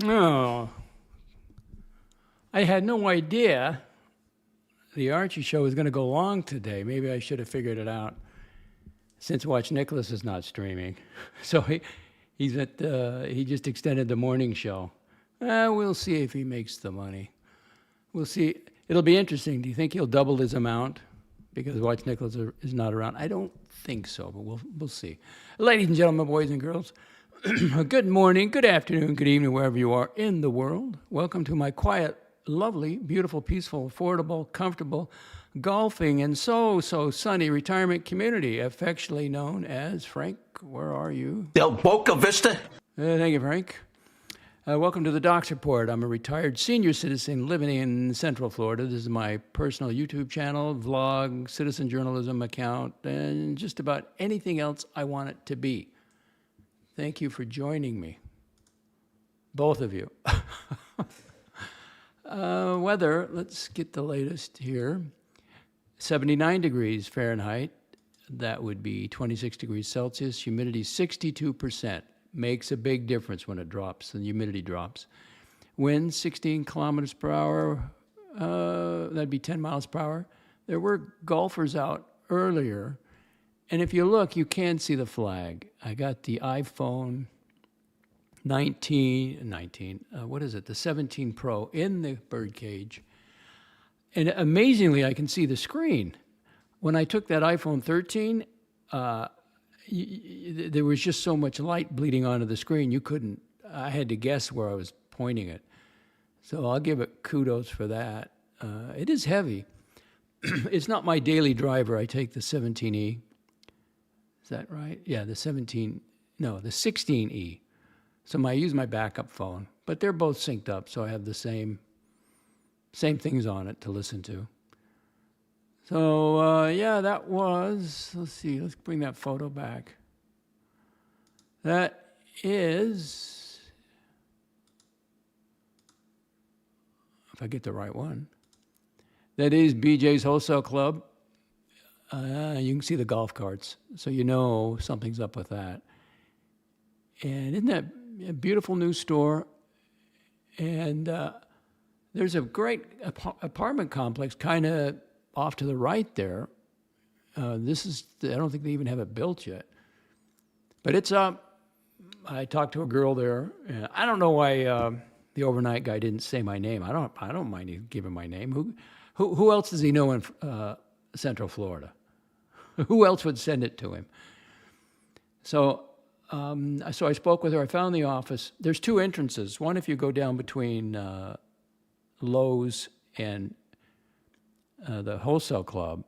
Oh, I had no idea the Archie show was going to go long today. Maybe I should have figured it out since Watch Nicholas is not streaming. So he just extended the morning show. We'll see if he makes the money. We'll see. It'll be interesting. Do you think he'll double his amount because Watch Nicholas is not around? I don't think so, but we'll see. Ladies and gentlemen, boys and girls, good morning, good afternoon, good evening, wherever you are in the world. Welcome to my quiet, lovely, beautiful, peaceful, affordable, comfortable, golfing, and so sunny retirement community, affectionately known as Frank. Where are you? Del Boca Vista. Thank you, Frank. Welcome to the Docs Report. I'm a retired senior citizen living in Central Florida. This is my personal YouTube channel, vlog, citizen journalism account, and just about anything else I want it to be. Thank you for joining me, both of you. Weather, let's get the latest here. 79 degrees Fahrenheit. That would be 26 degrees Celsius. Humidity 62%. Makes a big difference when it drops, the humidity drops. Wind 16 kilometers per hour. That'd be 10 miles per hour. There were golfers out earlier. And if you look, you can see the flag. I got the iPhone 19, what is it? The 17 Pro in the birdcage. And amazingly, I can see the screen. When I took that iPhone 13, there was just so much light bleeding onto the screen, I had to guess where I was pointing it. So I'll give it kudos for that. It is heavy. It's not my daily driver. I take the 17E. Is that right? Yeah, the 16E. So I use my backup phone, but they're both synced up, so I have the same things on it to listen to. So, yeah, that was, let's see, let's bring that photo back. That is, if I get the right one, that is BJ's Wholesale Club. You can see the golf carts, so you know something's up with that. And isn't that a beautiful new store? And there's a great apartment complex kind of off to the right there. I don't think they even have it built yet. But it's up. I talked to a girl there. And I don't know why the overnight guy didn't say my name. I don't mind giving my name. Who else does he know in Central Florida? Who else would send it to him? So I spoke with her. I found the office. There's two entrances. One if you go down between Lowe's and the Wholesale Club.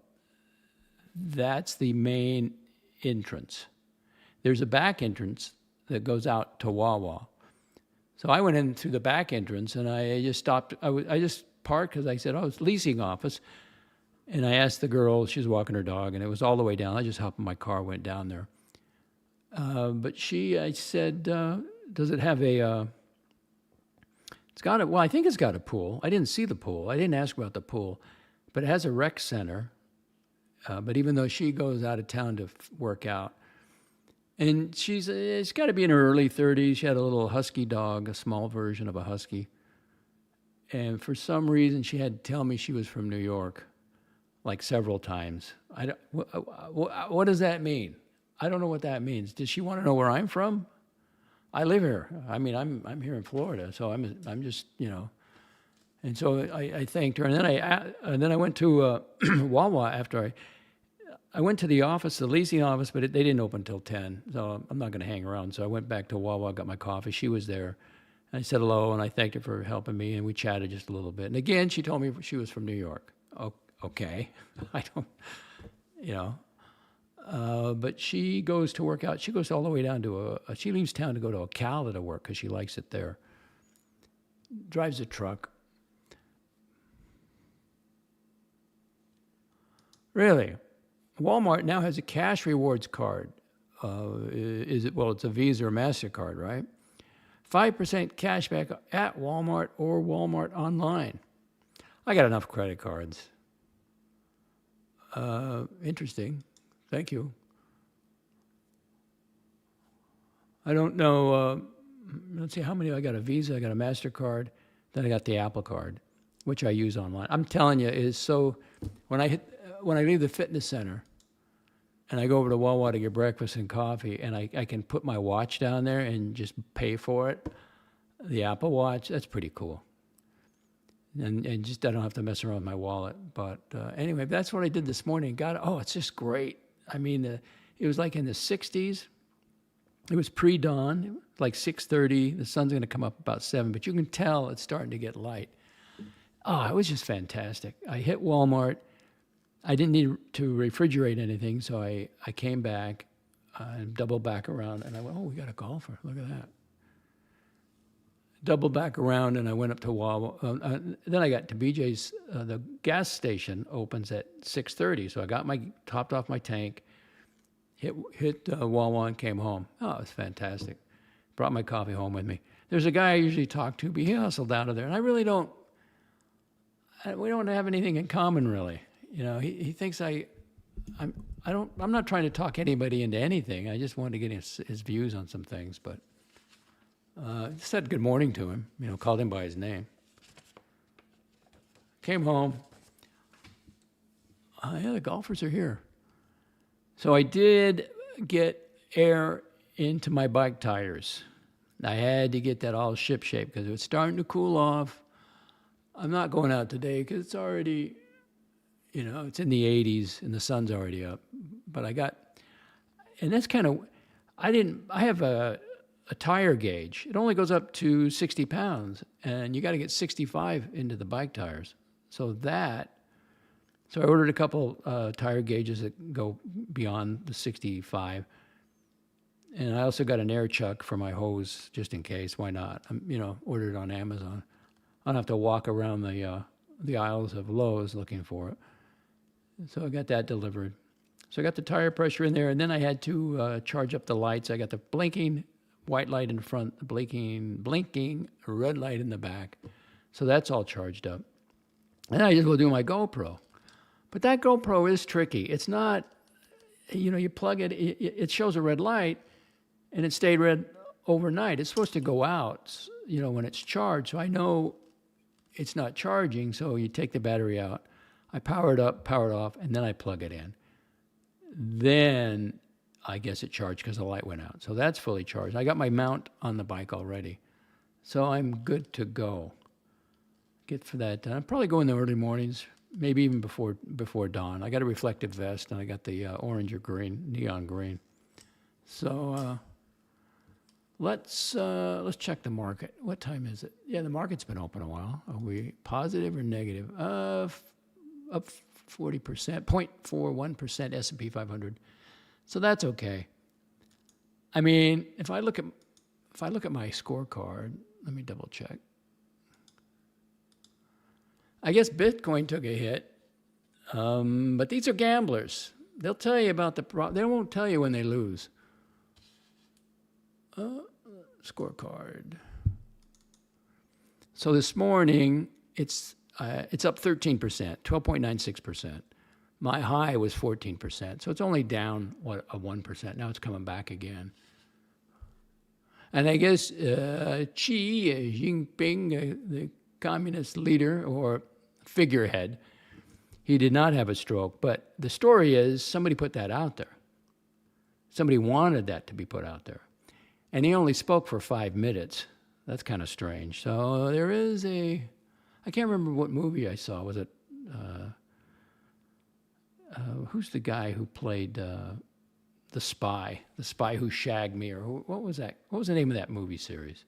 That's the main entrance. There's a back entrance that goes out to Wawa. So I went in through the back entrance and I just stopped. I just parked because I said, it's leasing office. And I asked the girl, she was walking her dog, and it was all the way down. I just hopped in my car, went down there. But I said, does it have I think it's got a pool. I didn't see the pool. I didn't ask about the pool. But it has a rec center. But even though she goes out of town to work out, and it's got to be in her early 30s. She had a little husky dog, a small version of a husky. And for some reason, she had to tell me she was from New York, like several times. What does that mean? I don't know what that means. Does she want to know where I'm from? I live here. I mean, I'm here in Florida, so I'm just, And so I thanked her, and then I went to Wawa after I went to the office, the leasing office, but they didn't open until 10, so I'm not going to hang around. So I went back to Wawa, got my coffee. She was there. I said hello, and I thanked her for helping me, and we chatted just a little bit. And again, she told me she was from New York. Oh, okay, I don't, but she goes to work out. She goes all the way down to she leaves town to go to Ocala to work because she likes it there. Drives a truck. Really? Walmart now has a cash rewards card. It's a Visa or MasterCard, right? 5% cash back at Walmart or Walmart online. I got enough credit cards. Interesting. Thank you. I don't know let's see, how many? I got a Visa, I got a MasterCard, then I got the Apple Card, which I use online. I'm telling you, it is so, when I leave the fitness center and I go over to Wawa to get breakfast and coffee, and I can put my watch down there and just pay for it, the Apple Watch, that's pretty cool. And just I don't have to mess around with my wallet. But anyway, that's what I did this morning. It's just great. I mean, it was like in the 60s. It was pre-dawn, like 6:30. The sun's going to come up about 7, but you can tell it's starting to get light. Oh, it was just fantastic. I hit Walmart. I didn't need to refrigerate anything, so I came back and doubled back around, and I went, we got a golfer. Look at that. Doubled back around, and I went up to Wawa. Then I got to BJ's. The gas station opens at 6:30, so I topped off my tank, hit Wawa, and came home. Oh, it was fantastic. Brought my coffee home with me. There's a guy I usually talk to, but he hustled out of there, and I really don't. We don't have anything in common, really. You know, he thinks I'm not trying to talk anybody into anything. I just wanted to get his views on some things, but. Said good morning to him, called him by his name. Came home. Yeah, the golfers are here. So I did get air into my bike tires. I had to get that all ship-shape because it was starting to cool off. I'm not going out today because it's already, it's in the 80s and the sun's already up. But and that's kind of, I have a tire gauge. It only goes up to 60 pounds, and you got to get 65 into the bike tires. So I ordered a couple tire gauges that go beyond the 65. And I also got an air chuck for my hose, just in case. Why not? Ordered it on Amazon. I don't have to walk around the aisles of Lowe's looking for it. So I got that delivered. So I got the tire pressure in there, and then I had to charge up the lights. I got the blinking white light in front, blinking red light in the back. So that's all charged up. And I just go do my GoPro. But that GoPro is tricky. It's not, you plug it, it shows a red light, and it stayed red overnight. It's supposed to go out, when it's charged. So I know it's not charging, so you take the battery out. I power it up, power it off, and then I plug it in. Then I guess it charged because the light went out. So that's fully charged. I got my mount on the bike already. So I'm good to go. Get for that done. I'll probably go in the early mornings, maybe even before dawn. I got a reflective vest, and I got the orange or green, neon green. So let's check the market. What time is it? Yeah, the market's been open a while. Are we positive or negative? Up 40%, 0.41% S&P 500. So that's okay. I mean, if I look at my scorecard, let me double check. I guess Bitcoin took a hit, but these are gamblers. They'll tell you about they won't tell you when they lose. Scorecard. So this morning it's up 13%, 12.96%. My high was 14%, so it's only down, 1%. Now it's coming back again. And I guess Xi Jinping, the communist leader or figurehead, he did not have a stroke. But the story is somebody put that out there. Somebody wanted that to be put out there. And he only spoke for 5 minutes. That's kind of strange. So there is I can't remember what movie I saw. Was it... who's the guy who played the spy who shagged me, or what was that? What was the name of that movie series?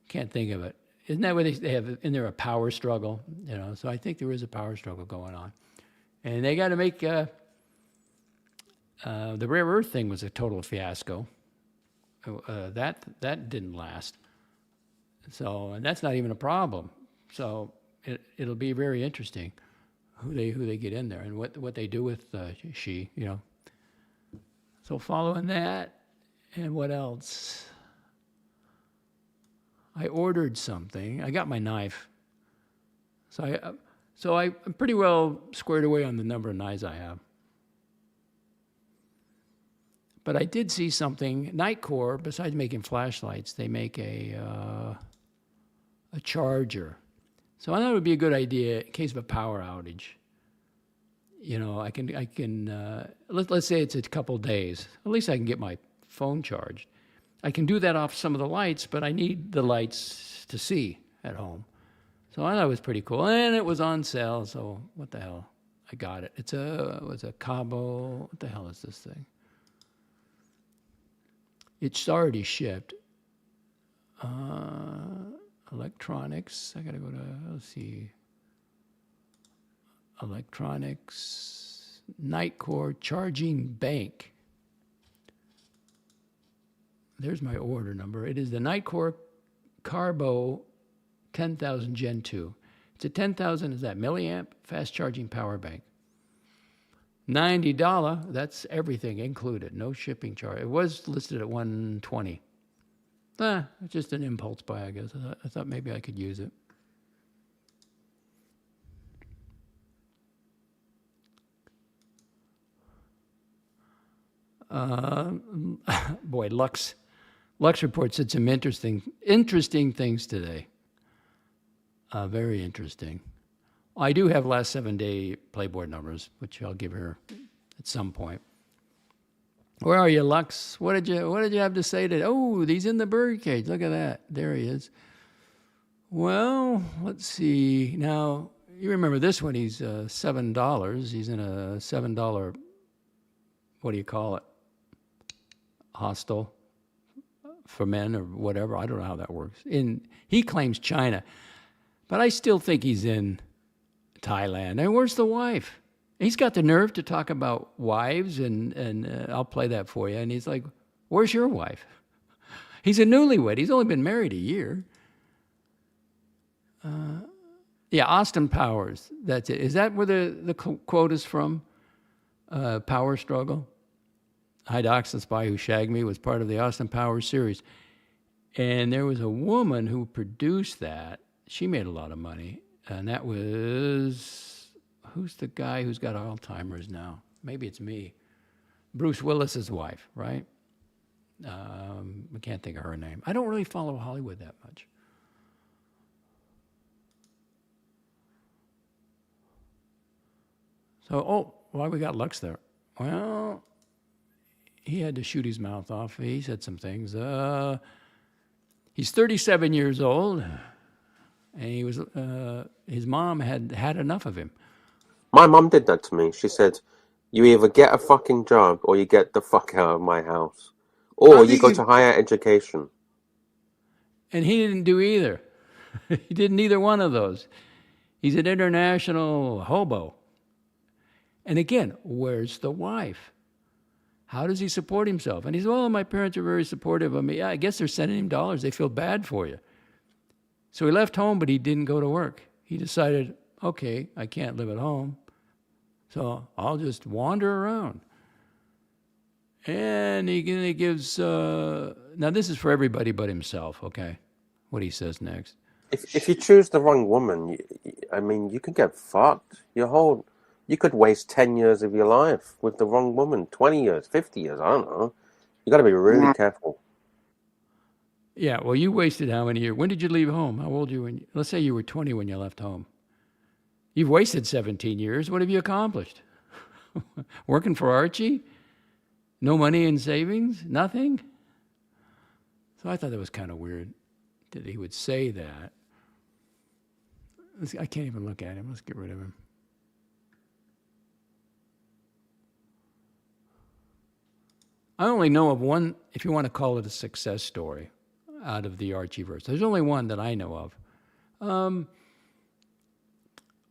Can't think of it. Isn't that where they have in there a power struggle? So I think there is a power struggle going on, and they got to make the rare earth thing was a total fiasco. That didn't last. So, and that's not even a problem. So it'll be very interesting who they get in there and what they do with Xi, So following that, and what else? I ordered something. I got my knife. So I'm pretty well squared away on the number of knives I have. But I did see something. Nightcore, besides making flashlights, they make a charger. So I thought it would be a good idea in case of a power outage. You know, I can. Let's say it's a couple days. At least I can get my phone charged. I can do that off some of the lights, but I need the lights to see at home. So I thought it was pretty cool, and it was on sale. So what the hell? I got it. It was a Cabo. What the hell is this thing? It's already shipped. Electronics. I gotta go to, let's see. Electronics. Nightcore charging bank. There's my order number. It is the Nightcore Carbo 10,000 Gen 2. It's a 10,000, is that milliamp fast charging power bank. $90, that's everything included, no shipping charge. It was listed at $120. It's just an impulse buy, I guess. I thought maybe I could use it. Boy, Lux Report said some interesting things today. Very interesting. I do have last 7-day Playboy numbers, which I'll give her at some point. Where are you, Lux? What did you have to say today? Oh, he's in the birdcage. Look at that. There he is. Well, let's see. Now, you remember this one. He's $7. He's in a $7, what do you call it? Hostel for men or whatever. I don't know how that works. He claims China, but I still think he's in Thailand. And where's the wife? He's got the nerve to talk about wives, and I'll play that for you. And he's like, where's your wife? He's a newlywed. He's only been married a year. Yeah, Austin Powers. That's it. Is that where the quote is from? Power Struggle? Hydox, the Spy Who Shagged Me was part of the Austin Powers series. And there was a woman who produced that. She made a lot of money. And that was, who's the guy who's got Alzheimer's now? Maybe it's me. Bruce Willis's wife, right? I can't think of her name. I don't really follow Hollywood that much. So, why we got Lux there? Well, he had to shoot his mouth off. He said some things. He's 37 years old. And he was, his mom had enough of him. My mum did that to me. She said, you either get a fucking job or you get the fuck out of my house. Or you go to higher education. And he didn't do either. He did neither one of those. He's an international hobo. And again, where's the wife? How does he support himself? And he said, well, my parents are very supportive of me. Yeah, I guess they're sending him dollars. They feel bad for you. So he left home, but he didn't go to work. He decided, okay, I can't live at home, so I'll just wander around. And he gives, now this is for everybody but himself, okay, what he says next. If you choose the wrong woman, you could get fucked. You could waste 10 years of your life with the wrong woman, 20 years, 50 years, I don't know. You got to be really careful. Yeah, well, you wasted how many years? When did you leave home? How old were you let's say you were 20 when you left home. You've wasted 17 years. What have you accomplished? Working for Archie? No money in savings? Nothing? So I thought that was kind of weird that he would say that. I can't even look at him. Let's get rid of him. I only know of one, if you want to call it a success story, out of the Archieverse. There's only one that I know of.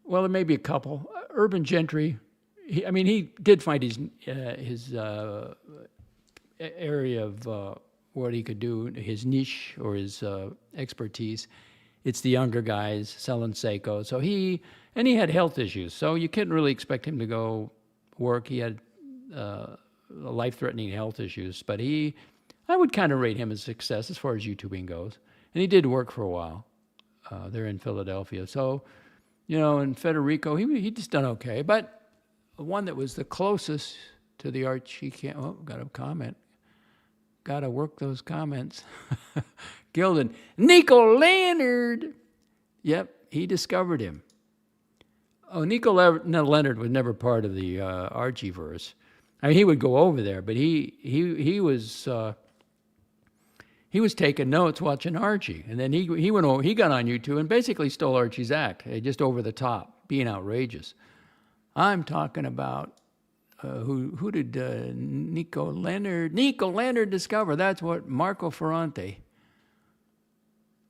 Well, there may be a couple. Urban Gentry. He did find his area of what he could do, his niche or his expertise. It's the younger guys selling Seiko. So he had health issues. So you couldn't really expect him to go work. He had life-threatening health issues, but I would kind of rate him as a success as far as YouTubing goes. And he did work for a while there in Philadelphia. So, in Federico, he just done okay. But the one that was the closest to the Archie got a comment. got to work those comments. Gildan, Nico Leonard. Yep, he discovered him. Oh, Leonard was never part of the Archie verse. I mean, he would go over there, but he was taking notes watching Archie, and then he went over, he got on YouTube and basically stole Archie's act, just over the top, being outrageous. I'm talking about who did Nico Leonard discover? That's what Marco Ferrante.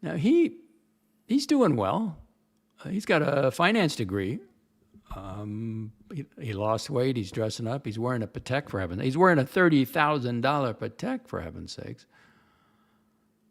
Now he's doing well. He's got a finance degree. He lost weight. He's dressing up. He's wearing a Patek for heaven's. He's wearing a $30,000 Patek for heaven's sakes.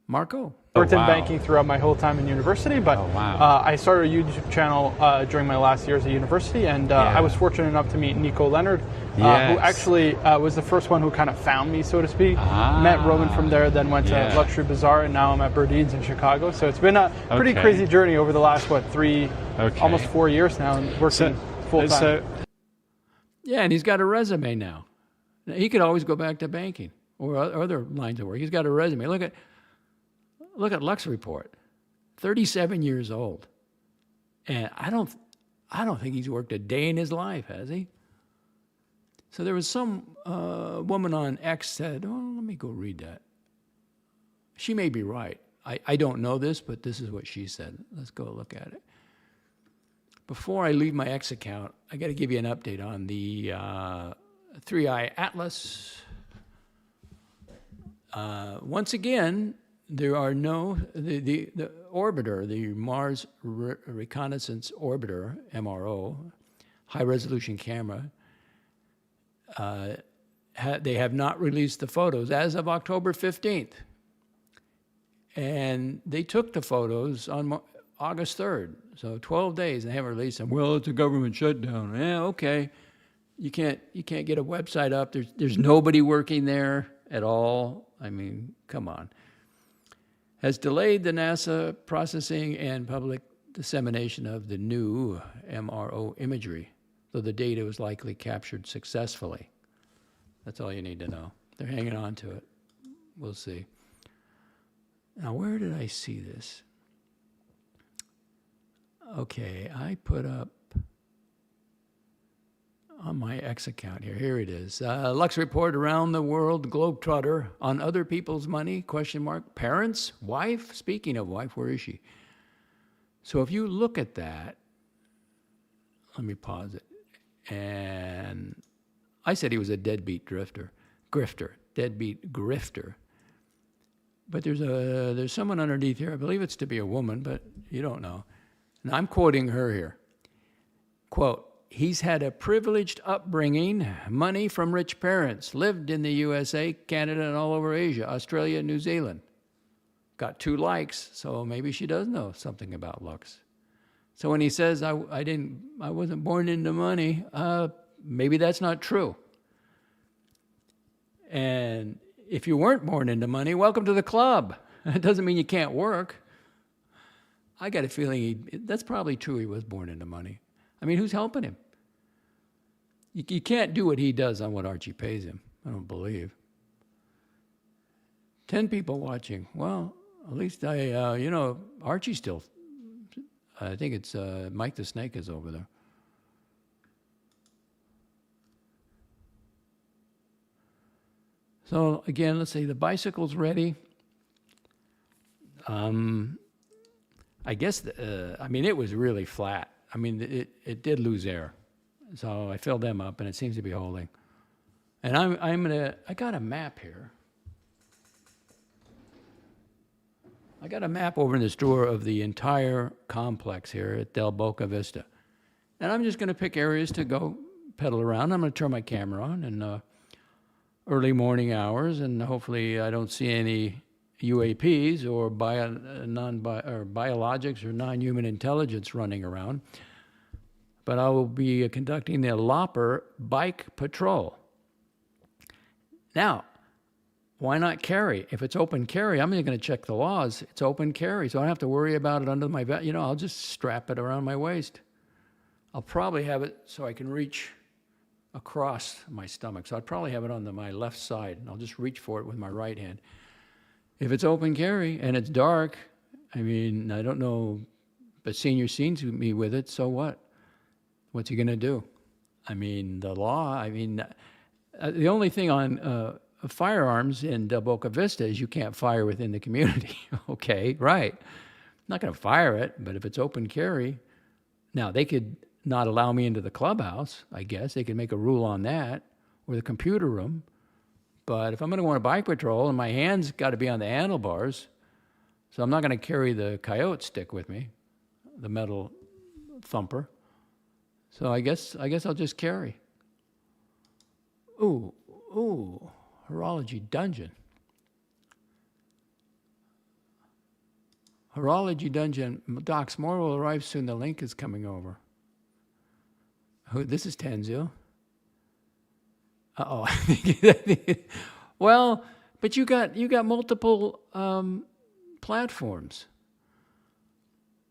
Marco. Worked in banking throughout my whole time in university, but I started a YouTube channel during my last years at university, and I was fortunate enough to meet Nico Leonard, who actually was the first one who kind of found me, so to speak. Met Roman from there, then went to Luxury Bazaar, and now I'm at Burdeen's in Chicago. So it's been a pretty crazy journey over the last, almost 4 years now, and working full-time. Yeah, and he's got a resume now. He could always go back to banking or other lines of work. He's got a resume. Look at Lux Report, 37 years old, and I don't think he's worked a day in his life, has he? So there was some woman on X said, "Oh, let me go read that." She may be right. I don't know this, but this is what she said. Let's go look at it. Before I leave my X account, I got to give you an update on the 3i Atlas. Once again, there are no, the orbiter, the Mars Reconnaissance Orbiter, MRO, high-resolution camera, they have not released the photos as of October 15th. And they took the photos on August 3rd, so 12 days, and they haven't released them. Well, it's a government shutdown. Yeah, okay. You can't get a website up. There's nobody working there at all. I mean, come on. Has delayed the NASA processing and public dissemination of the new MRO imagery, though the data was likely captured successfully. That's all you need to know. They're hanging on to it. We'll see. Now, where did I see this? Okay, I put up on my X account here. Here it is. Lux Report around the world globetrotter on other people's money, question mark. Parents, wife, speaking of wife, where is she? So if you look at that, let me pause it. And I said he was a deadbeat grifter, deadbeat grifter. But there's someone underneath here. I believe it's to be a woman, but you don't know. And I'm quoting her here. Quote, he's had a privileged upbringing, money from rich parents, lived in the USA, Canada, and all over Asia, Australia, New Zealand. Got 2 likes, so maybe she does know something about Lux. So when he says, I wasn't born into money, maybe that's not true. And if you weren't born into money, welcome to the club. It doesn't mean you can't work. I got a feeling that's probably true. He was born into money. I mean, who's helping him? You can't do what he does on what Archie pays him, I don't believe. 10 people watching. Well, at least Archie's still, I think it's Mike the Snake is over there. So again, let's see, the bicycle's ready. I guess, it was really flat. I mean, it did lose air. So I filled them up, and it seems to be holding. And I got a map here. I got a map over in this drawer of the entire complex here at Del Boca Vista. And I'm just going to pick areas to go pedal around. I'm going to turn my camera on in early morning hours, and hopefully I don't see any UAPs or biologics or non-human intelligence running around. But I will be conducting the Lopper Bike Patrol. Now, why not carry? If it's open carry, I'm not going to check the laws. It's open carry, so I don't have to worry about it under my vest. I'll just strap it around my waist. I'll probably have it so I can reach across my stomach. So I'd probably have it on my left side, and I'll just reach for it with my right hand. If it's open carry and it's dark, I mean, I don't know, but senior seen me with it, so what? What's he going to do? I mean, the law, the only thing on firearms in Boca Vista is you can't fire within the community. Okay, right. I'm not going to fire it, but if it's open carry, now they could not allow me into the clubhouse, I guess. They could make a rule on that, or the computer room. But if I'm going to go on a bike patrol and my hands got to be on the handlebars, so I'm not going to carry the coyote stick with me, the metal thumper. So I guess I'll just carry. Ooh, horology dungeon. Horology dungeon. Docs, more will arrive soon. The link is coming over. This is Tanzil. Uh-oh. Well, but you got multiple platforms.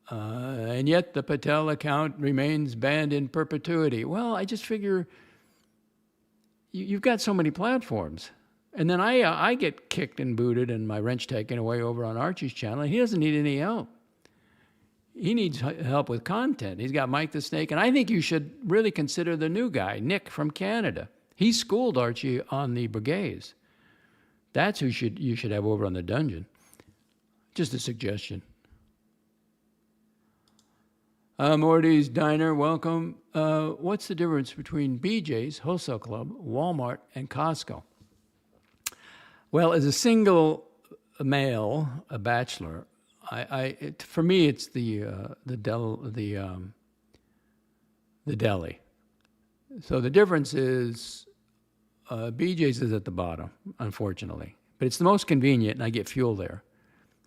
And yet the Patel account remains banned in perpetuity. Well, I just figure you've got so many platforms. And then I get kicked and booted and my wrench taken away over on Archie's channel, and he doesn't need any help. He needs help with content. He's got Mike the Snake, and I think you should really consider the new guy, Nick from Canada. He schooled Archie on the brigades. That's who you should have over on the dungeon. Just a suggestion. Morty's Diner, welcome. What's the difference between BJ's, Wholesale Club, Walmart, and Costco? Well, as a single male, a bachelor, for me, it's the deli. So the difference is BJ's is at the bottom, unfortunately. But it's the most convenient, and I get fuel there.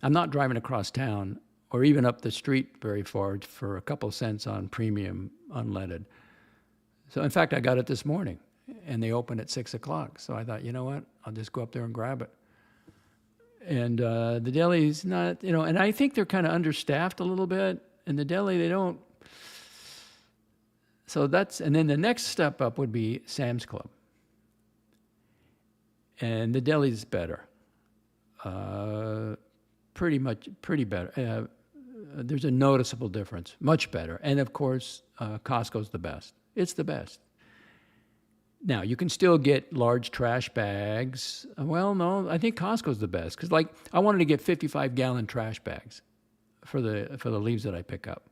I'm not driving across town or even up the street very far for a couple cents on premium unleaded. So, in fact, I got it this morning, and they open at 6 o'clock. So I thought, you know what? I'll just go up there and grab it. And the deli's not, and I think they're kind of understaffed a little bit. In the deli, they don't. So and then the next step up would be Sam's Club. And the deli's better. Pretty better. There's a noticeable difference, much better. And of course, Costco's the best. It's the best. Now, you can still get large trash bags. Well, no, I think Costco's the best. Because, I wanted to get 55-gallon trash bags for the leaves that I pick up.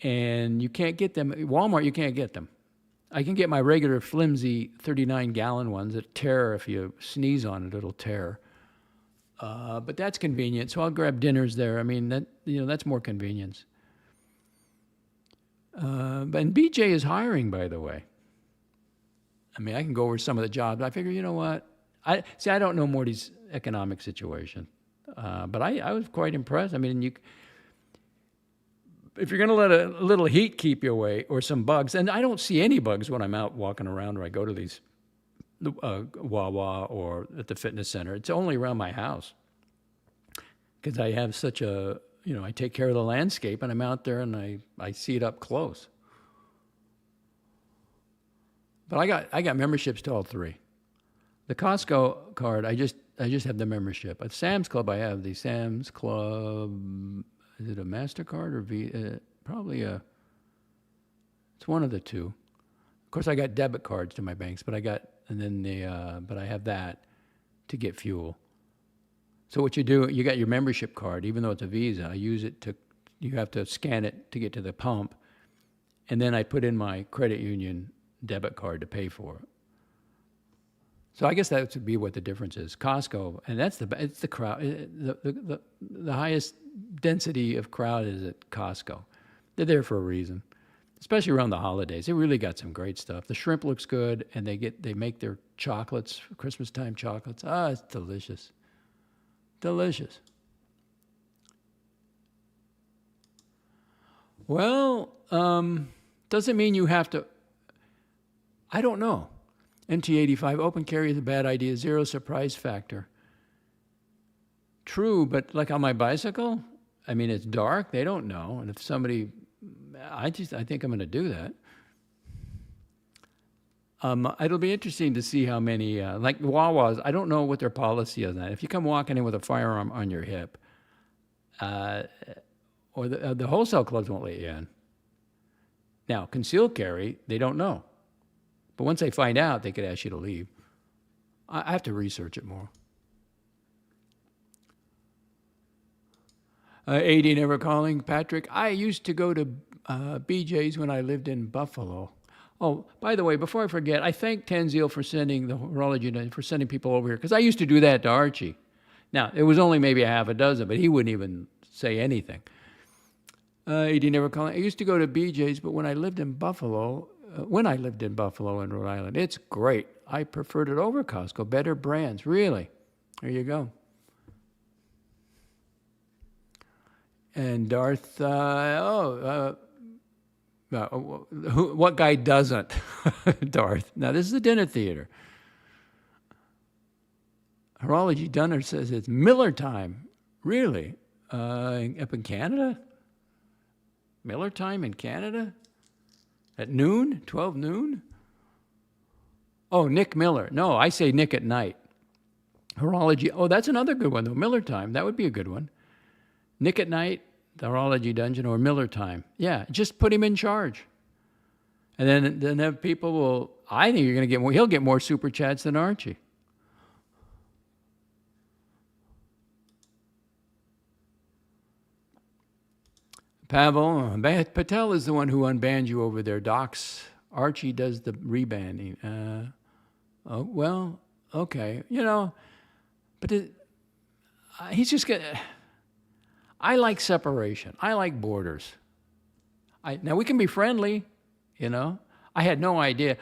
And you can't get them. At Walmart, you can't get them. I can get my regular flimsy 39-gallon ones that tear. If you sneeze on it, it'll tear. But that's convenient, so I'll grab dinners there. I mean, that's more convenience. And BJ is hiring, by the way. I mean, I can go over some of the jobs. I figure, you know what? I don't know Morty's economic situation, but I was quite impressed. I mean, if you're going to let a little heat keep you away or some bugs, and I don't see any bugs when I'm out walking around or I go to these Wawa or at the fitness center. It's only around my house because I have such I take care of the landscape and I'm out there and I see it up close. But I got memberships to all three. The Costco card, I just have the membership. At Sam's Club, I have the Sam's Club. Is it a MasterCard or probably it's one of the two. Of course, I got debit cards to my banks, but I have that to get fuel. So what you do, you got your membership card, even though it's a Visa. I use it you have to scan it to get to the pump, and then I put in my credit union debit card to pay for it. So I guess that would be what the difference is. Costco, and it's the crowd. The highest density of crowd is at Costco. They're there for a reason, especially around the holidays. They really got some great stuff. The shrimp looks good, and they make their chocolates, Christmas time chocolates. It's delicious. Delicious. Well, doesn't mean you have to. I don't know. NT85, open carry is a bad idea, zero surprise factor. True, but like on my bicycle, I mean, it's dark, they don't know. And if somebody, I think I'm going to do that. It'll be interesting to see how many, like Wawa's, I don't know what their policy is on that. If you come walking in with a firearm on your hip, or the wholesale clubs won't let you in. Now, concealed carry, they don't know. But once they find out, they could ask you to leave. I have to research it more. 80 never calling. Patrick, I used to go to BJ's when I lived in Buffalo. Oh, by the way, before I forget, I thank Tanzil for sending the horology, for sending people over here, because I used to do that to Archie. Now, it was only maybe a half a dozen, but he wouldn't even say anything. 80 never calling. I used to go to BJ's, but when I lived in Buffalo in Rhode Island, it's great. I preferred it over Costco. Better brands, really. There you go. And Darth, what guy doesn't? Darth. Now, this is the dinner theater. Horology Dunner says it's Miller time. Really? Up in Canada? Miller time in Canada? At noon? 12 noon? Oh, Nick Miller. No, I say Nick at night. Horology. Oh, that's another good one, though. Miller time. That would be a good one. Nick at night, the Horology Dungeon, or Miller time. Yeah, just put him in charge. And then have people will, I think you're going to get more, he'll get more super chats than Archie. Pavel, Patel is the one who unbanned you over there. Docs, Archie does the rebanding. Oh, well, okay. You know, but he's just going to... I like separation. I like borders. Now, we can be friendly, you know. I had no idea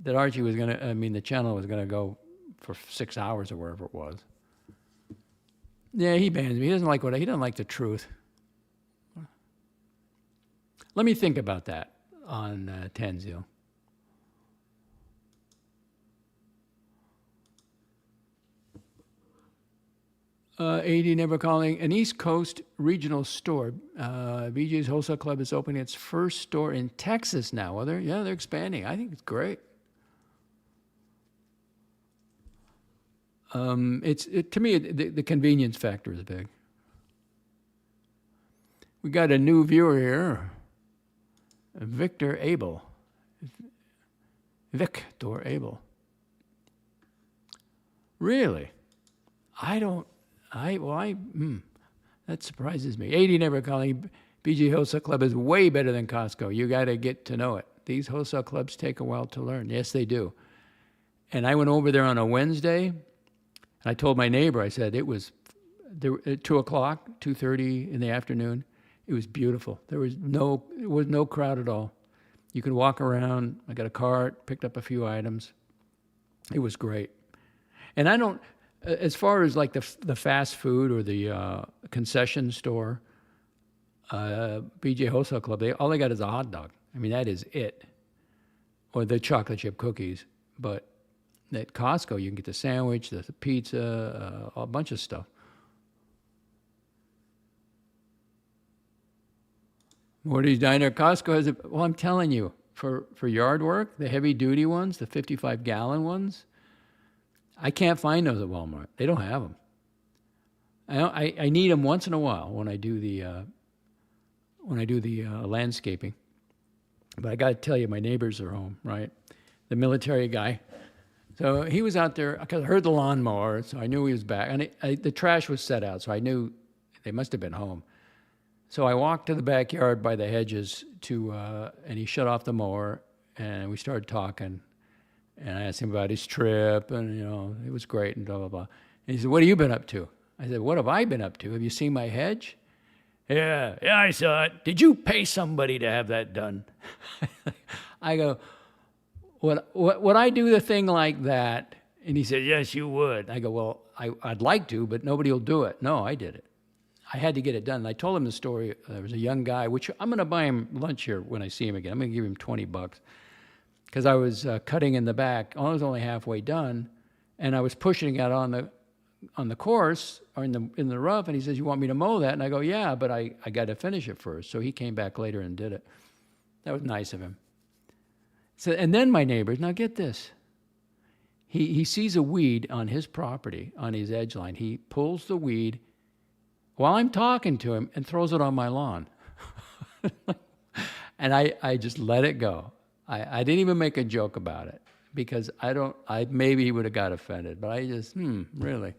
that Archie was going to, the channel was going to go for 6 hours or wherever it was. Yeah, he bans me. He doesn't like he doesn't like the truth. Let me think about that on Tanzil. 80 never calling. An East Coast regional store. BJ's Wholesale Club is opening its first store in Texas now. Well, they're expanding. I think it's great. To me, the convenience factor is big. We got a new viewer here, Victor Abel. Really? That surprises me. 80 never calling. BJ Wholesale Club is way better than Costco. You got to get to know it. These wholesale clubs take a while to learn. Yes, they do. And I went over there on a Wednesday, and I told my neighbor, I said, it was at 2 o'clock, 2:30 in the afternoon. It was beautiful. There was no crowd at all. You could walk around. I got a cart, picked up a few items. It was great. And I don't, as far as like the fast food or the concession store, BJ Wholesale Club, all they got is a hot dog. I mean, that is it. Or the chocolate chip cookies. But at Costco, you can get the sandwich, the pizza, a bunch of stuff. Morty's Diner. Costco has well, I'm telling you, for yard work, the heavy-duty ones, the 55-gallon ones, I can't find those at Walmart. They don't have them. I need them once in a while when I do the landscaping. But I got to tell you, my neighbors are home, right? The military guy. So he was out there, because I heard the lawnmower, so I knew he was back. And the trash was set out, so I knew they must have been home. So I walked to the backyard by the hedges and he shut off the mower, and we started talking. And I asked him about his trip, and, it was great, and blah, blah, blah. And he said, "What have you been up to?" I said, "What have I been up to? Have you seen my hedge?" Yeah, I saw it. Did you pay somebody to have that done? I go, would I do the thing like that? And he said, "Yes, you would." I go, "Well, I'd like to, but nobody will do it." No, I did it. I had to get it done. And I told him the story. There was a young guy, which I'm going to buy him lunch here when I see him again. I'm going to give him $20 because I was cutting in the back. I was only halfway done, and I was pushing it on the course or in the rough. And he says, "You want me to mow that?" And I go, "Yeah, but I got to finish it first." So he came back later and did it. That was nice of him. So, and then my neighbors, now get this. He sees a weed on his property, on his edge line. He pulls the weed while I'm talking to him and throws it on my lawn. And I just let it go. I didn't even make a joke about it because maybe he would have got offended, but I just, really.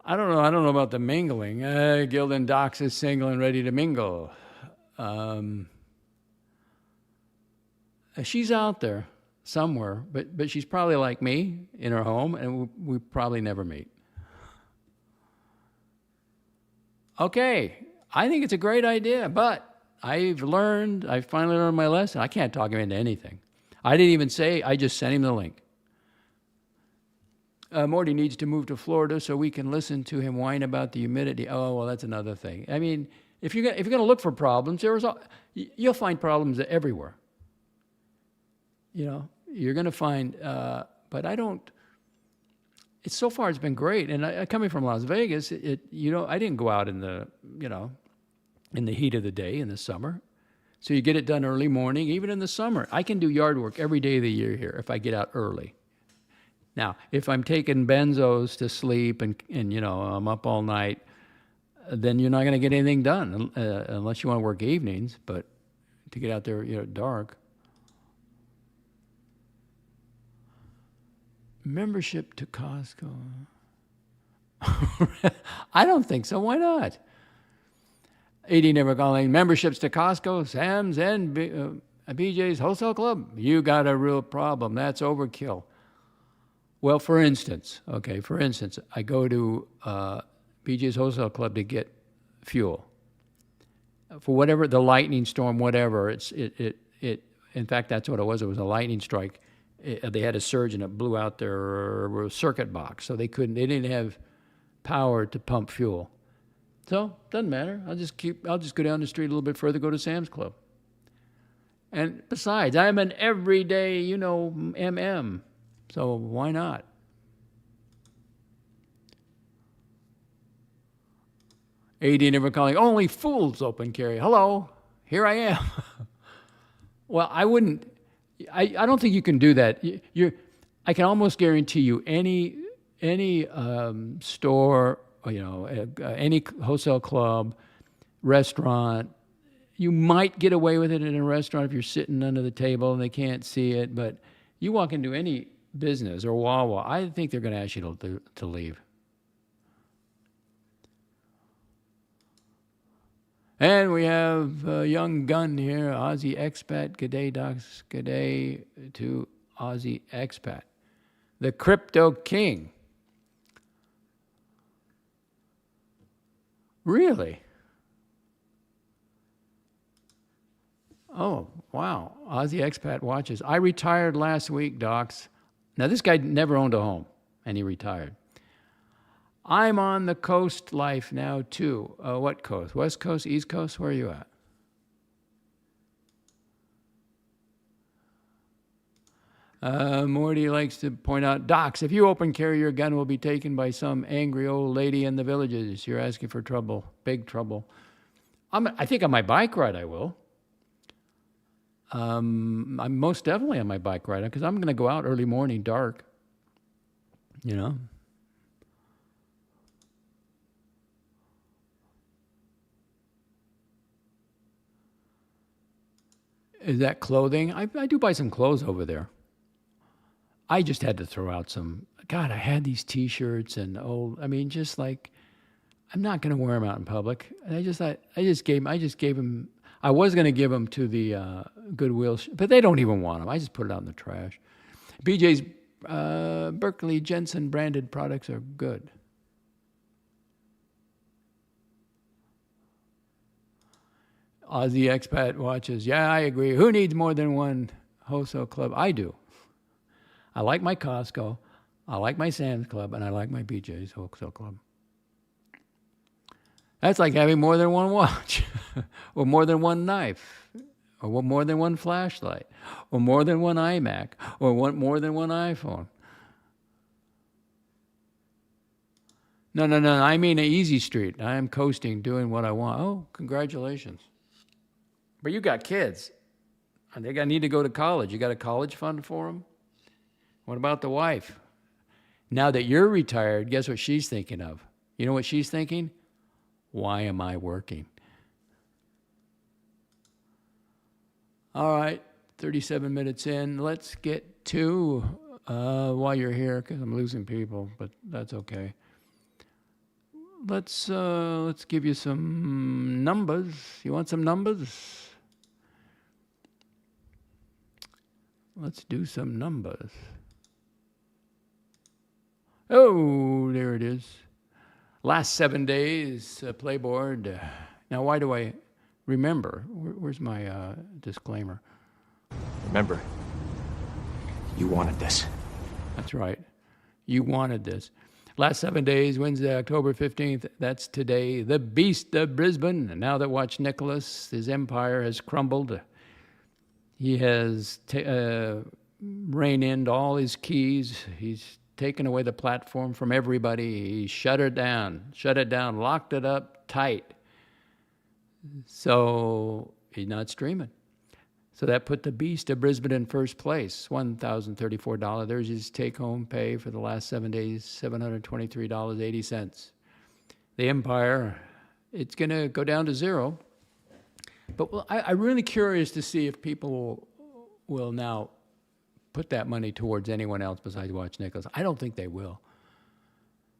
I don't know about the mingling. Gildan Docs is single and ready to mingle. She's out there somewhere, but she's probably like me in her home, and we probably never meet. Okay, I think it's a great idea, but I finally learned my lesson. I can't talk him into anything. I didn't even say, I just sent him the link. Morty needs to move to Florida so we can listen to him whine about the humidity. Oh, well, that's another thing. I mean, if you're going to look for problems, you'll find problems everywhere. You're going to find, but so far it's been great. And coming from Las Vegas, I didn't go out in the heat of the day in the summer. So you get it done early morning, even in the summer. I can do yard work every day of the year here if I get out early. Now, if I'm taking benzos to sleep and I'm up all night, then you're not going to get anything done unless you want to work evenings. But to get out there, dark. Membership to Costco. I don't think so. Why not? 80 never calling. Memberships to Costco, Sam's, and BJ's Wholesale Club. You got a real problem. That's overkill. Well, for instance, I go to BJ's Wholesale Club to get fuel for whatever the lightning storm, whatever. In fact, that's what it was. It was a lightning strike. They had a surge and it blew out their circuit box, so they didn't have power to pump fuel. So doesn't matter. I'll just go down the street a little bit further, go to Sam's Club. And besides, I'm an everyday, MM. So why not? AD never calling. Only fools open carry. Hello, here I am. Well, I wouldn't. I don't think you can do that. I can almost guarantee you any store, any wholesale club, restaurant, you might get away with it in a restaurant if you're sitting under the table and they can't see it. But you walk into any business or Wawa, I think they're going to ask you to leave. And we have a young gun here, Aussie expat. Good day, docs. Good day to Aussie expat. The Crypto King. Really? Oh, wow. Aussie expat watches. I retired last week, docs. Now, this guy never owned a home, and he retired. I'm on the coast life now, too. What coast? West Coast, East Coast? Where are you at? Morty likes to point out, docs, if you open carry, your gun will be taken by some angry old lady in the villages. You're asking for trouble, big trouble. I think on my bike ride I will. I'm most definitely on my bike ride because I'm going to go out early morning, dark. Is that clothing? I do buy some clothes over there. I just had to throw out some. God, I had these T-shirts and just like, I'm not going to wear them out in public. And I just gave them. I was going to give them to the Goodwill, but they don't even want them. I just put it out in the trash. BJ's Berkeley Jensen branded products are good. Aussie expat watches. Yeah, I agree. Who needs more than one wholesale club? I do. I like my Costco. I like my Sam's Club, and I like my BJ's wholesale club. That's like having more than one watch, or more than one knife, or more than one flashlight, or more than one iMac, or more than one iPhone. No. I mean an easy street. I am coasting, doing what I want. Oh, congratulations. But you got kids. And they need to go to college. You got a college fund for them? What about the wife? Now that you're retired, guess what she's thinking of? You know what she's thinking? Why am I working? All right, 37 minutes in. Let's get to, while you're here, because I'm losing people, but that's okay. Let's give you some numbers. You want some numbers? Let's do some numbers. Oh, there it is. Last 7 days, Playboard. Now, why do I remember? Where's my disclaimer? Remember, you wanted this. That's right. You wanted this. Last 7 days, Wednesday, October 15th. That's today. The Beast of Brisbane. And now that Watch Nicholas, his empire has crumbled. He has reined in all his keys. He's taken away the platform from everybody. He shut it down, locked it up tight. So he's not streaming. So that put the Beast of Brisbane in first place, $1,034. There's his take-home pay for the last 7 days, $723.80. The Empire, it's going to go down to zero. But I'm really curious to see if people will now put that money towards anyone else besides Watch Nicholas. I don't think they will.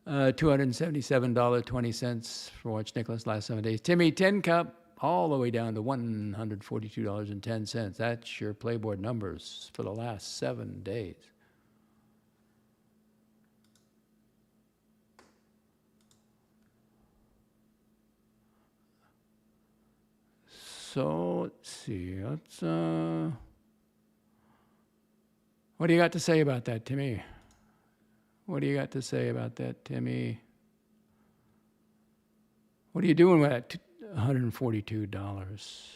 $277.20 for Watch Nicholas last 7 days. Timmy 10 Cup all the way down to $142.10. That's your Playboard numbers for the last 7 days. So let's see. What do you got to say about that, Timmy? What do you got to say about that, Timmy? What are you doing with that $142?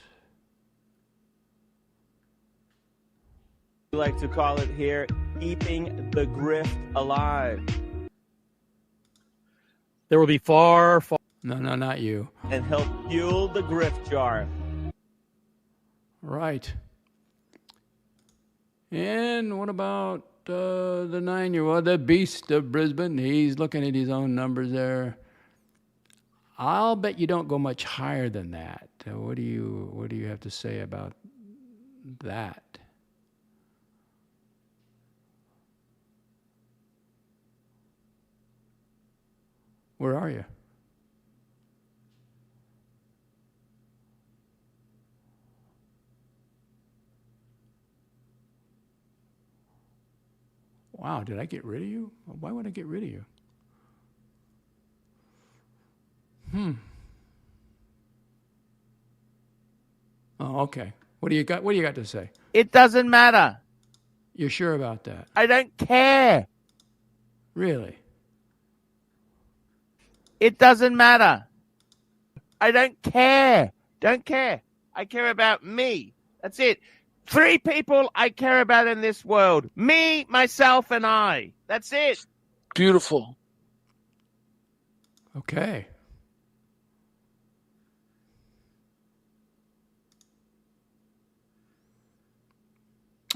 We like to call it here, keeping the grift alive. There will be far. No, not you. And help fuel the grift jar. Right. And what about the 9-year-old, the Beast of Brisbane? He's looking at his own numbers there. I'll bet you don't go much higher than that. What do you have to say about that? Where are you? Wow, did I get rid of you? Why would I get rid of you? Oh, okay. What do you got to say? It doesn't matter. You're sure about that? I don't care. Really? It doesn't matter. I don't care. Don't care. I care about me. That's it. 3 people I care about in this world. Me, myself, and I. That's it. Beautiful. Okay.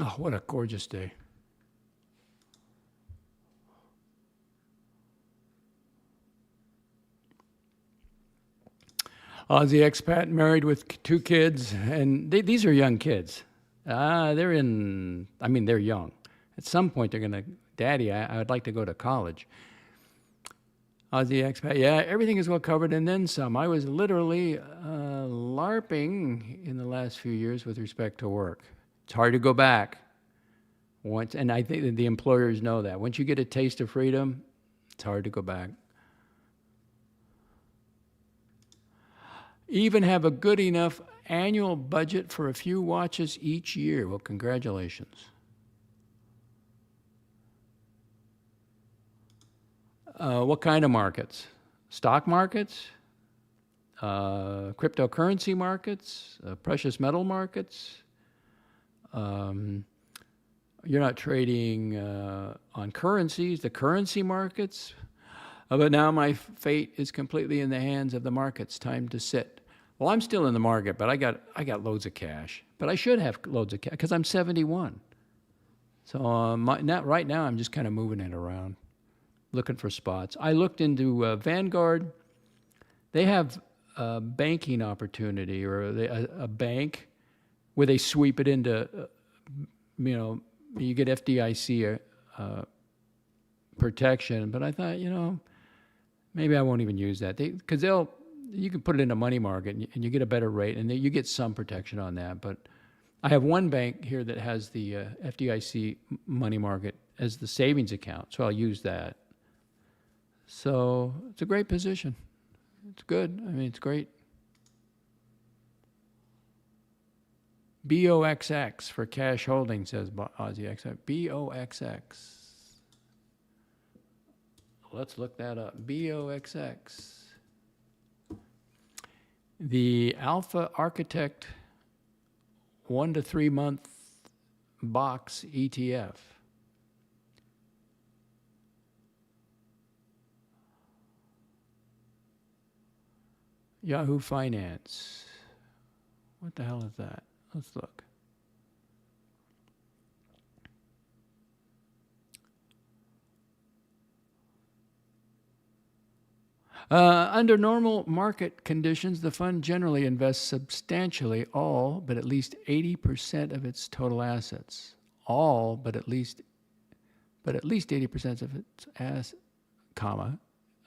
Oh, what a gorgeous day. Aussie expat married with 2 kids, and these are young kids. They're young. At some point, they're going to, Daddy, I would like to go to college. Aussie expat, yeah, everything is well covered, and then some. I was literally LARPing in the last few years with respect to work. It's hard to go back. And I think that the employers know that. Once you get a taste of freedom, it's hard to go back. Even have a good enough annual budget for a few watches each year. Well, congratulations. What kind of markets? Stock markets? Cryptocurrency markets? Precious metal markets? You're not trading on currencies, the currency markets. But now my fate is completely in the hands of the markets. Time to sit. Well, I'm still in the market, but I got loads of cash. But I should have loads of cash because I'm 71. So right now I'm just kind of moving it around, looking for spots. I looked into Vanguard. They have a banking opportunity or a bank where they sweep it into, you get FDIC protection. But I thought, maybe I won't even use that because you can put it in a money market and you get a better rate and you get some protection on that. But I have one bank here that has the FDIC money market as the savings account, so I'll use that. So it's a great position. It's good. I mean, it's great. BOXX for cash holding, says Aussie XX. BOXX. Let's look that up. BOXX. The Alpha Architect 1 to 3 month box ETF. Yahoo Finance. What the hell is that? Let's look. Under normal market conditions, the fund generally invests substantially all but at least 80% of its total assets. All but at least 80% of its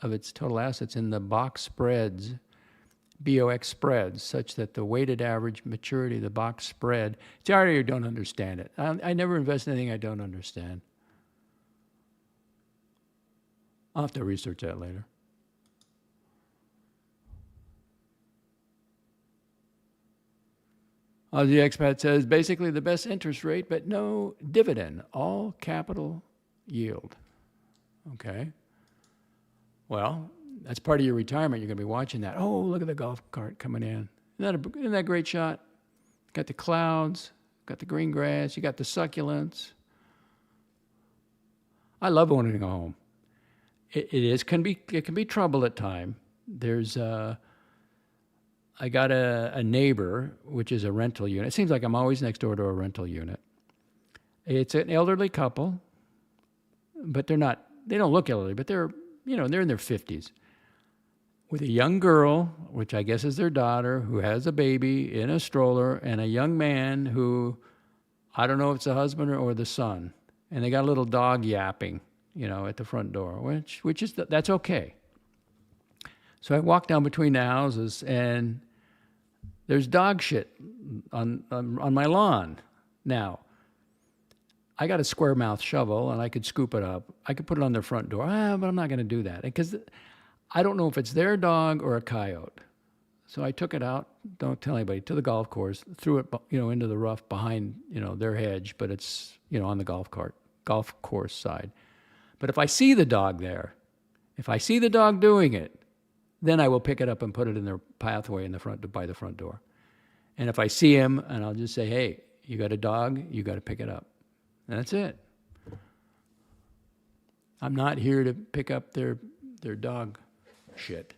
of its total assets in the box spreads, BOX spreads, such that the weighted average maturity of the box spread. See, I already don't understand it. I never invest in anything I don't understand. I'll have to research that later. Aussie Expat says, basically the best interest rate, but no dividend, all capital yield. Okay. Well, that's part of your retirement. You're going to be watching that. Oh, look at the golf cart coming in. Isn't that a great shot? Got the clouds, got the green grass, you got the succulents. I love owning a home. It can be trouble at times. There's I got a neighbor, which is a rental unit. It seems like I'm always next door to a rental unit. It's an elderly couple, but they don't look elderly, but they're in their 50s. With a young girl, which I guess is their daughter, who has a baby in a stroller, and a young man who, I don't know if it's the husband or the son. And they got a little dog yapping, at the front door, which is, that's okay. So I walk down between the houses and there's dog shit on my lawn. Now, I got a square mouth shovel and I could scoop it up. I could put it on their front door, but I'm not going to do that because I don't know if it's their dog or a coyote. So I took it out, don't tell anybody, to the golf course, threw it, into the rough behind, their hedge, but it's, on the golf course side. But if I see the dog there, if I see the dog doing it, then I will pick it up and put it in their pathway by the front door. And if I see him, and I'll just say, hey, you got a dog, you got to pick it up. And that's it. I'm not here to pick up their dog shit.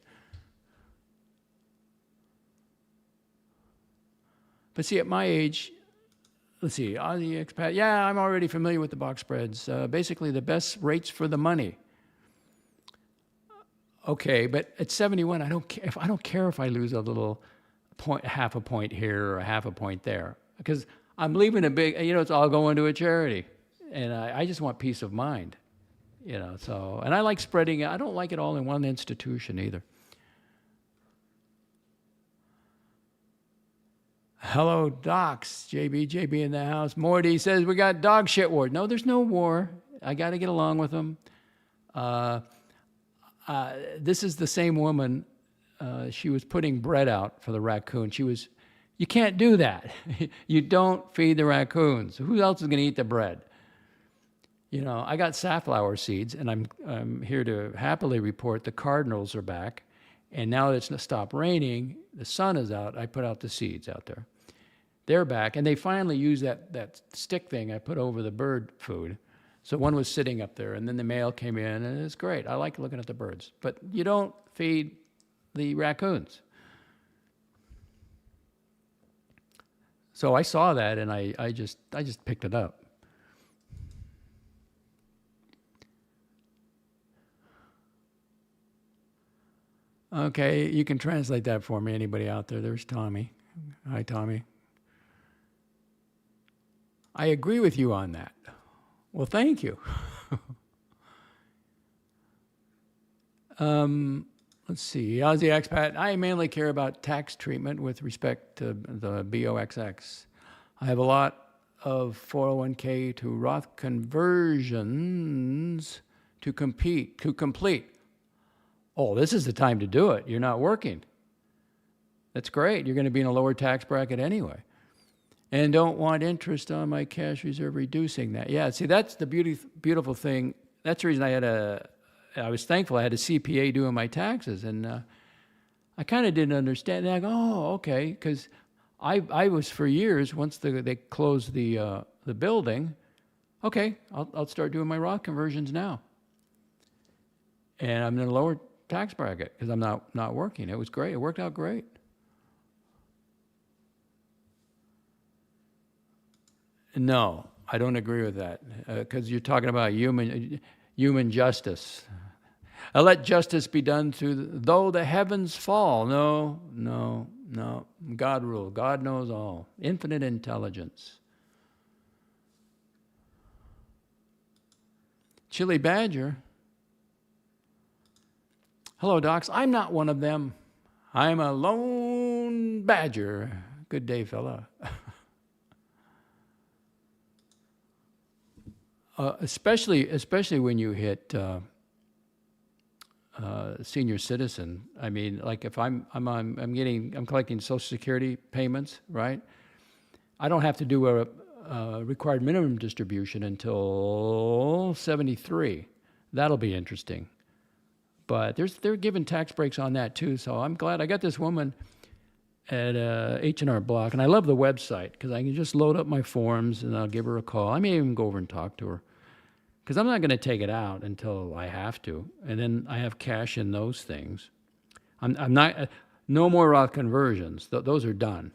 But see, at my age, let's see, Aussie Expat, yeah, I'm already familiar with the box spreads. Basically, the best rates for the money. Okay, but at 71, I don't care if I lose a little point, half a point here or half a point there, because I'm leaving a big, it's all going to a charity, and I just want peace of mind, So, and I like spreading. I don't like it all in one institution either. Hello, Docs, JB in the house. Morty says we got dog shit war. No, there's no war. I got to get along with them. This is the same woman. She was putting bread out for the raccoon. You can't do that. You don't feed the raccoons. Who else is going to eat the bread? I got safflower seeds, and I'm here to happily report the cardinals are back. And now that it's stopped raining, the sun is out. I put out the seeds out there. They're back, and they finally used that stick thing I put over the bird food. So one was sitting up there, and then the male came in, and it's great. I like looking at the birds. But you don't feed the raccoons. So I saw that, and I just picked it up. Okay, you can translate that for me, anybody out there. There's Tommy. Hi, Tommy. I agree with you on that. Well, thank you. Let's see. Aussie expat. I mainly care about tax treatment with respect to the BOXX. I have a lot of 401k to Roth conversions to complete. Oh, this is the time to do it. You're not working. That's great. You're going to be in a lower tax bracket anyway. And don't want interest on my cash reserve, reducing that. Yeah, see, that's the beautiful thing. That's the reason I was thankful I had a CPA doing my taxes. And I kind of didn't understand. And I go, oh, okay, because I was for years, once they closed the building, okay, I'll start doing my Roth conversions now. And I'm in a lower tax bracket because I'm not working. It was great. It worked out great. No, I don't agree with that because you're talking about human justice. Let justice be done though the heavens fall. No. God rule. God knows all. Infinite intelligence. Chili Badger. Hello, docs. I'm not one of them. I'm a lone badger. Good day, fella. Especially when you hit senior citizen. I mean, like if I'm collecting Social Security payments, right? I don't have to do a required minimum distribution until 73. That'll be interesting. But they're giving tax breaks on that too. So I'm glad I got this woman at H&R Block, and I love the website because I can just load up my forms and I'll give her a call. I may even go over and talk to her because I'm not going to take it out until I have to, and then I have cash in those things. I'm not no more Roth conversions. Those are done.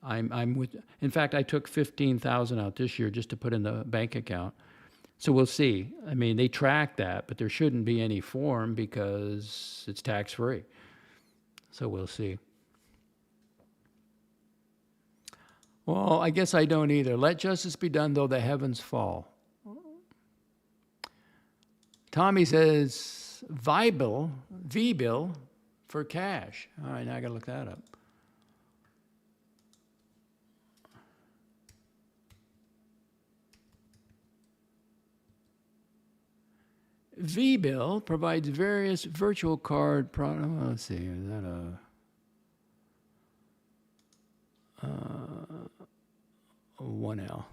I'm with. In fact, I took $15,000 out this year just to put in the bank account. So we'll see. I mean, they track that, but there shouldn't be any form because it's tax free. So we'll see. Well, I guess I don't either. Let justice be done, though the heavens fall. Tommy says, V-bill for cash. All right, now I got to look that up. V-bill provides various virtual card products. Let's see, is that a 1L?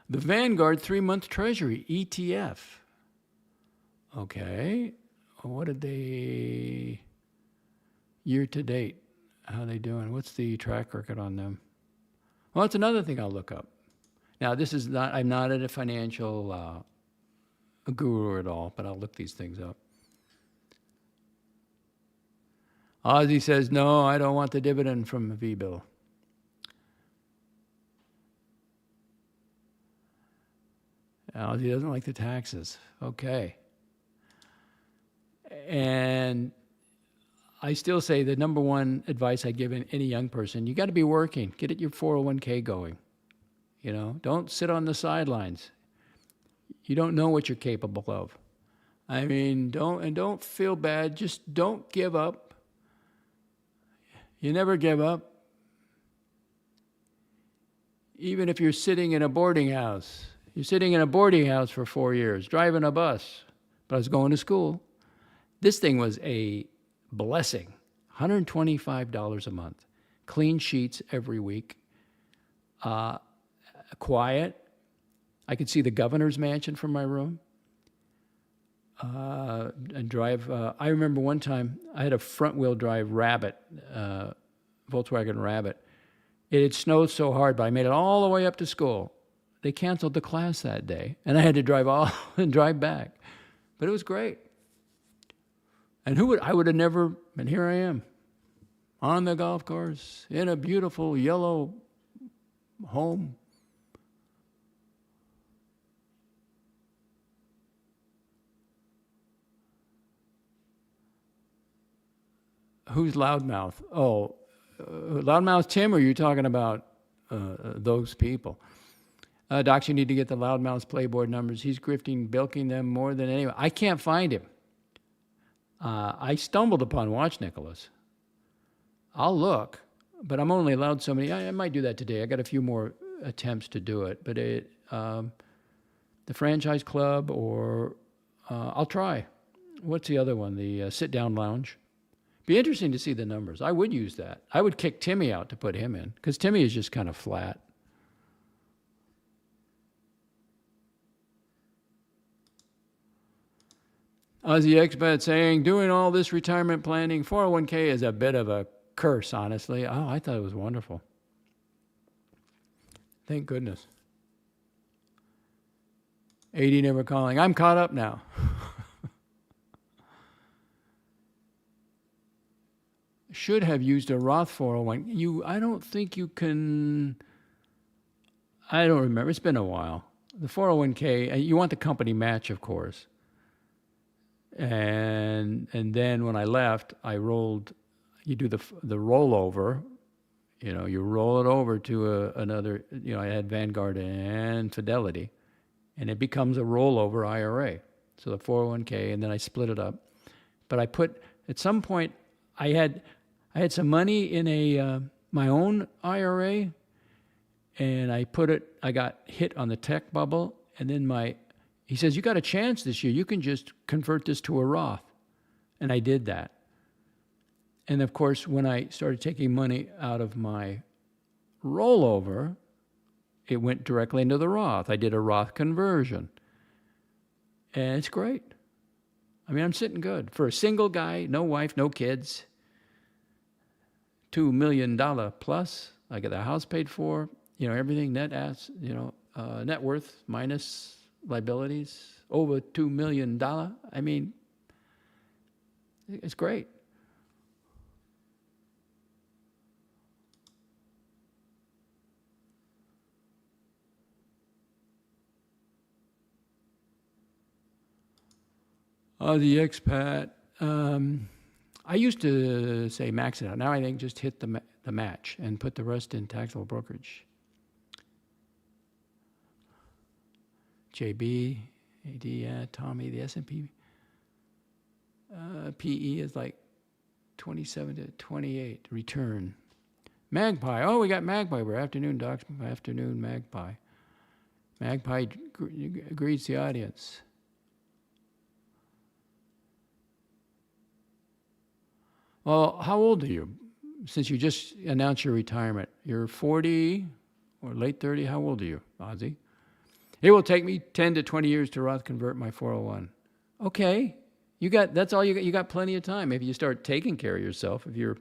The Vanguard 3-month Treasury ETF. Okay. What did they, year to date, how are they doing? What's the track record on them? Well, that's another thing I'll look up. Now, this is not, I'm not a financial a guru at all, but I'll look these things up. Ozzy says, no, I don't want the dividend from the V-bill. Ozzy doesn't like the taxes. Okay. And I still say the number one advice I give any young person, you got to be working. Get your 401k going. You know, don't sit on the sidelines. You don't know what you're capable of. I mean, don't feel bad. Just don't give up. You never give up. Even if you're sitting in a boarding house. You're sitting in a boarding house for 4 years, driving a bus. But I was going to school. This thing was a blessing. $125 a month. Clean sheets every week. Quiet. I could see the governor's mansion from my room. And drive. I remember one time I had a front-wheel drive Rabbit, Volkswagen Rabbit. It had snowed so hard, but I made it all the way up to school. they canceled the class that day, and I had to drive all and drive back. But it was great. And I would have never, and here I am, on the golf course, in a beautiful yellow home. Who's Loudmouth? Oh, Loudmouth Tim, or are you talking about those people? Docs, you need to get the Loudmouth's Playboard numbers. He's grifting, bilking them more than anyone. I can't find him. I stumbled upon Watch Nicholas. I'll look, but I'm only allowed so many. I might do that today. I got a few more attempts to do it. But the Franchise Club, or I'll try. What's the other one? The Sit Down Lounge. Be interesting to see the numbers. I would use that. I would kick Timmy out to put him in, because Timmy is just kind of flat. Aussie Expat saying, doing all this retirement planning, 401k is a bit of a curse, honestly. Oh, I thought it was wonderful. Thank goodness. 80 never calling. I'm caught up now. Should have used a Roth 401. I don't think you can. I don't remember. It's been a while. The 401k, you want the company match, of course. And then when I left, I rolled. You do the rollover. You know, you roll it over to another. You know, I had Vanguard and Fidelity, and it becomes a rollover IRA. So the 401k, and then I split it up. But I put at some point I had some money in a my own IRA, and I got hit on the tech bubble, and then he says, you got a chance this year. You can just convert this to a Roth. And I did that. And of course, when I started taking money out of my rollover, it went directly into the Roth. I did a Roth conversion. And it's great. I mean, I'm sitting good. For a single guy, no wife, no kids, $2 million plus. I get the house paid for, everything, net worth minus liabilities, over $2 million. I mean, it's great. The expat. I used to say max it out. Now I think just hit the match and put the rest in taxable brokerage. JB, AD, yeah, Tommy, the S&P. PE is like 27 to 28 return. Magpie. Oh, we got Magpie. We're afternoon, docs. Afternoon, Magpie. Magpie greets the audience. Well, how old are you? Since you just announced your retirement, you're 40 or late 30. How old are you, Ozzy? It will take me 10 to 20 years to Roth convert my 401. Okay, that's all you got. You got plenty of time. If you start taking care of yourself, if you're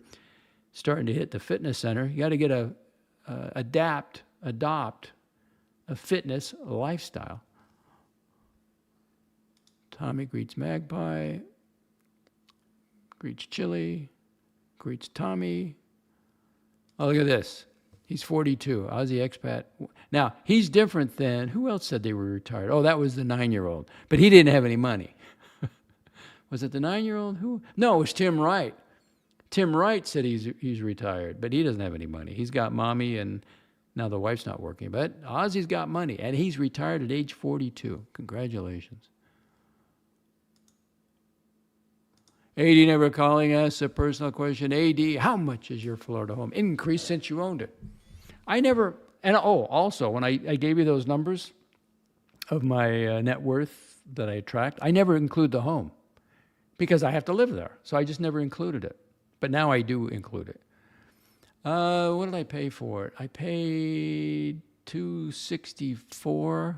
starting to hit the fitness center, you got to get adopt a fitness lifestyle. Tommy greets Magpie. Greets Chili, greets Tommy. Oh, look at this. He's 42, Aussie expat. Now, he's different than, who else said they were retired? Oh, that was the 9-year-old. But he didn't have any money. Was it the 9-year-old? Who? No, it was Tim Wright. Tim Wright said he's retired, but he doesn't have any money. He's got mommy, and now the wife's not working. But Ozzy's got money, and he's retired at age 42. Congratulations. 80 never calling us a personal question. AD, how much is your Florida home increased since you owned it? I never, and also when I gave you those numbers of my net worth that I tracked, I never include the home because I have to live there. So I just never included it. But now I do include it. What did I pay for it? I paid $264,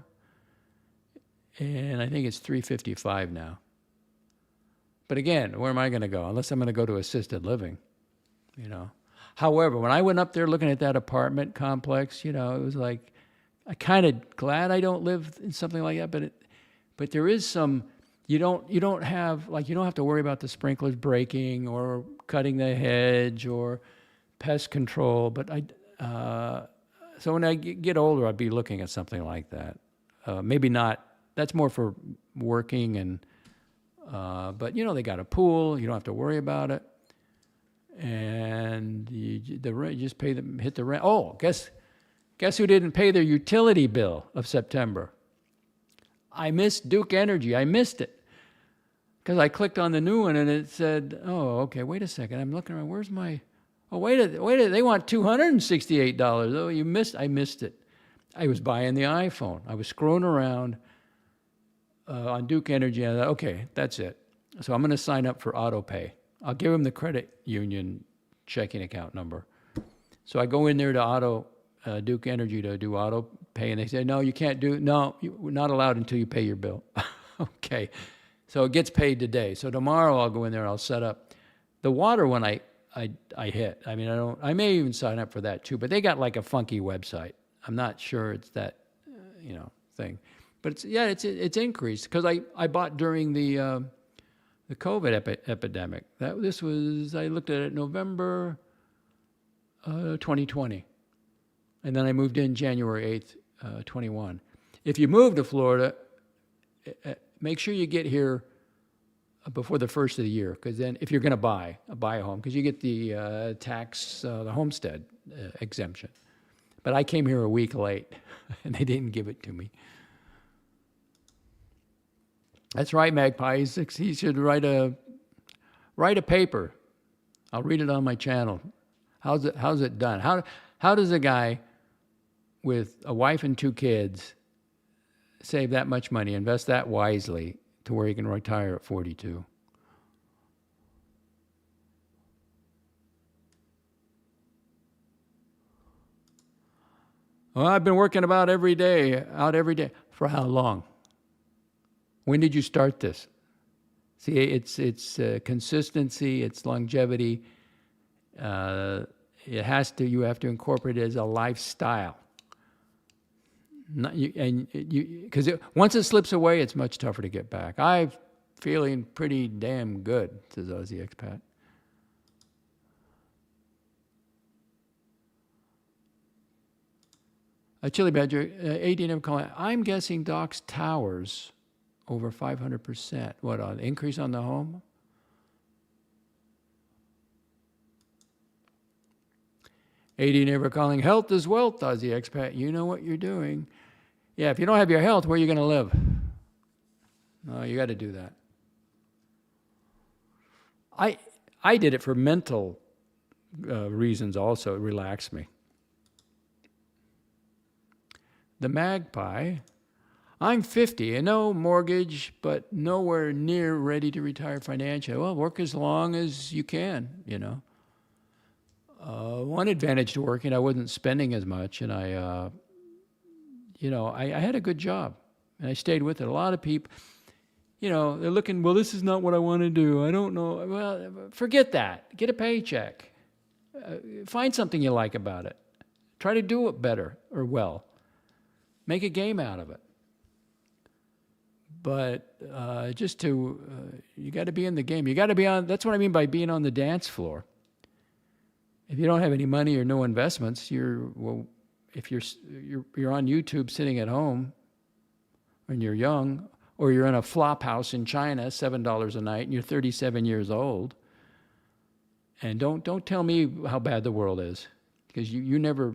and I think it's $355 now. But again, where am I going to go? Unless I'm going to go to assisted living, However, when I went up there looking at that apartment complex, it was like I kind of glad I don't live in something like that, but there is some, you don't have to worry about the sprinklers breaking or cutting the hedge or pest control. But so when I get older, I'd be looking at something like that. Maybe not. That's more for working and, but they got a pool. You don't have to worry about it, and the rent, you just pay them, hit the rent. Oh, guess who didn't pay their utility bill of September? I missed Duke Energy. I missed it because I clicked on the new one and it said, "Oh, okay. Wait a second. I'm looking around. Where's my? Oh, wait a. They want $268. Oh, you missed. I missed it. I was buying the iPhone. I was screwing around on Duke Energy. I thought, okay, that's it. So I'm going to sign up for auto pay. I'll give them the credit union checking account number. So I go in there to Duke Energy to do auto pay, and they say, no, you can't do. No, we're not allowed until you pay your bill. Okay. So it gets paid today. So tomorrow I'll go in there and I'll set up the water one. I hit. I mean, I may even sign up for that too, but they got like a funky website. I'm not sure it's that, thing, but it's increased because I bought during the COVID epidemic. This was, I looked at it November 2020, and then I moved in January 8th, 21. If you move to Florida, make sure you get here before the first of the year, because then if you're going to buy a home, because you get the tax, the homestead exemption. But I came here a week late, and they didn't give it to me. That's right, Magpie. He should write a paper. I'll read it on my channel. How's it done? How does a guy with a wife and 2 kids save that much money, invest that wisely to where he can retire at 42? Well, I've been working out every day. For how long? When did you start this? See, it's consistency, it's longevity. You have to incorporate it as a lifestyle. Because once it slips away, it's much tougher to get back. I'm feeling pretty damn good, says Aussie Expat. Chili Badger, 18 of calling. I'm guessing Doc's towers over 500%. What, an increase on the home? Never calling. Health is wealth, Aussie Expat. You know what you're doing. Yeah, if you don't have your health, where are you going to live? No, you got to do that. I did it for mental reasons also. It relaxed me. The Magpie. I'm 50 and no mortgage, but nowhere near ready to retire financially. Well, work as long as you can, One advantage to working, I wasn't spending as much, and I had a good job, and I stayed with it. A lot of people, they're looking, well, this is not what I want to do. I don't know. Well, forget that. Get a paycheck. Find something you like about it. Try to do it better or well. Make a game out of it. But you got to be in the game. You got to be on, that's what I mean by being on the dance floor. If you don't have any money or no investments, if you're on YouTube sitting at home when you're young, or you're in a flop house in China, $7 a night, and you're 37 years old, and don't tell me how bad the world is, because you never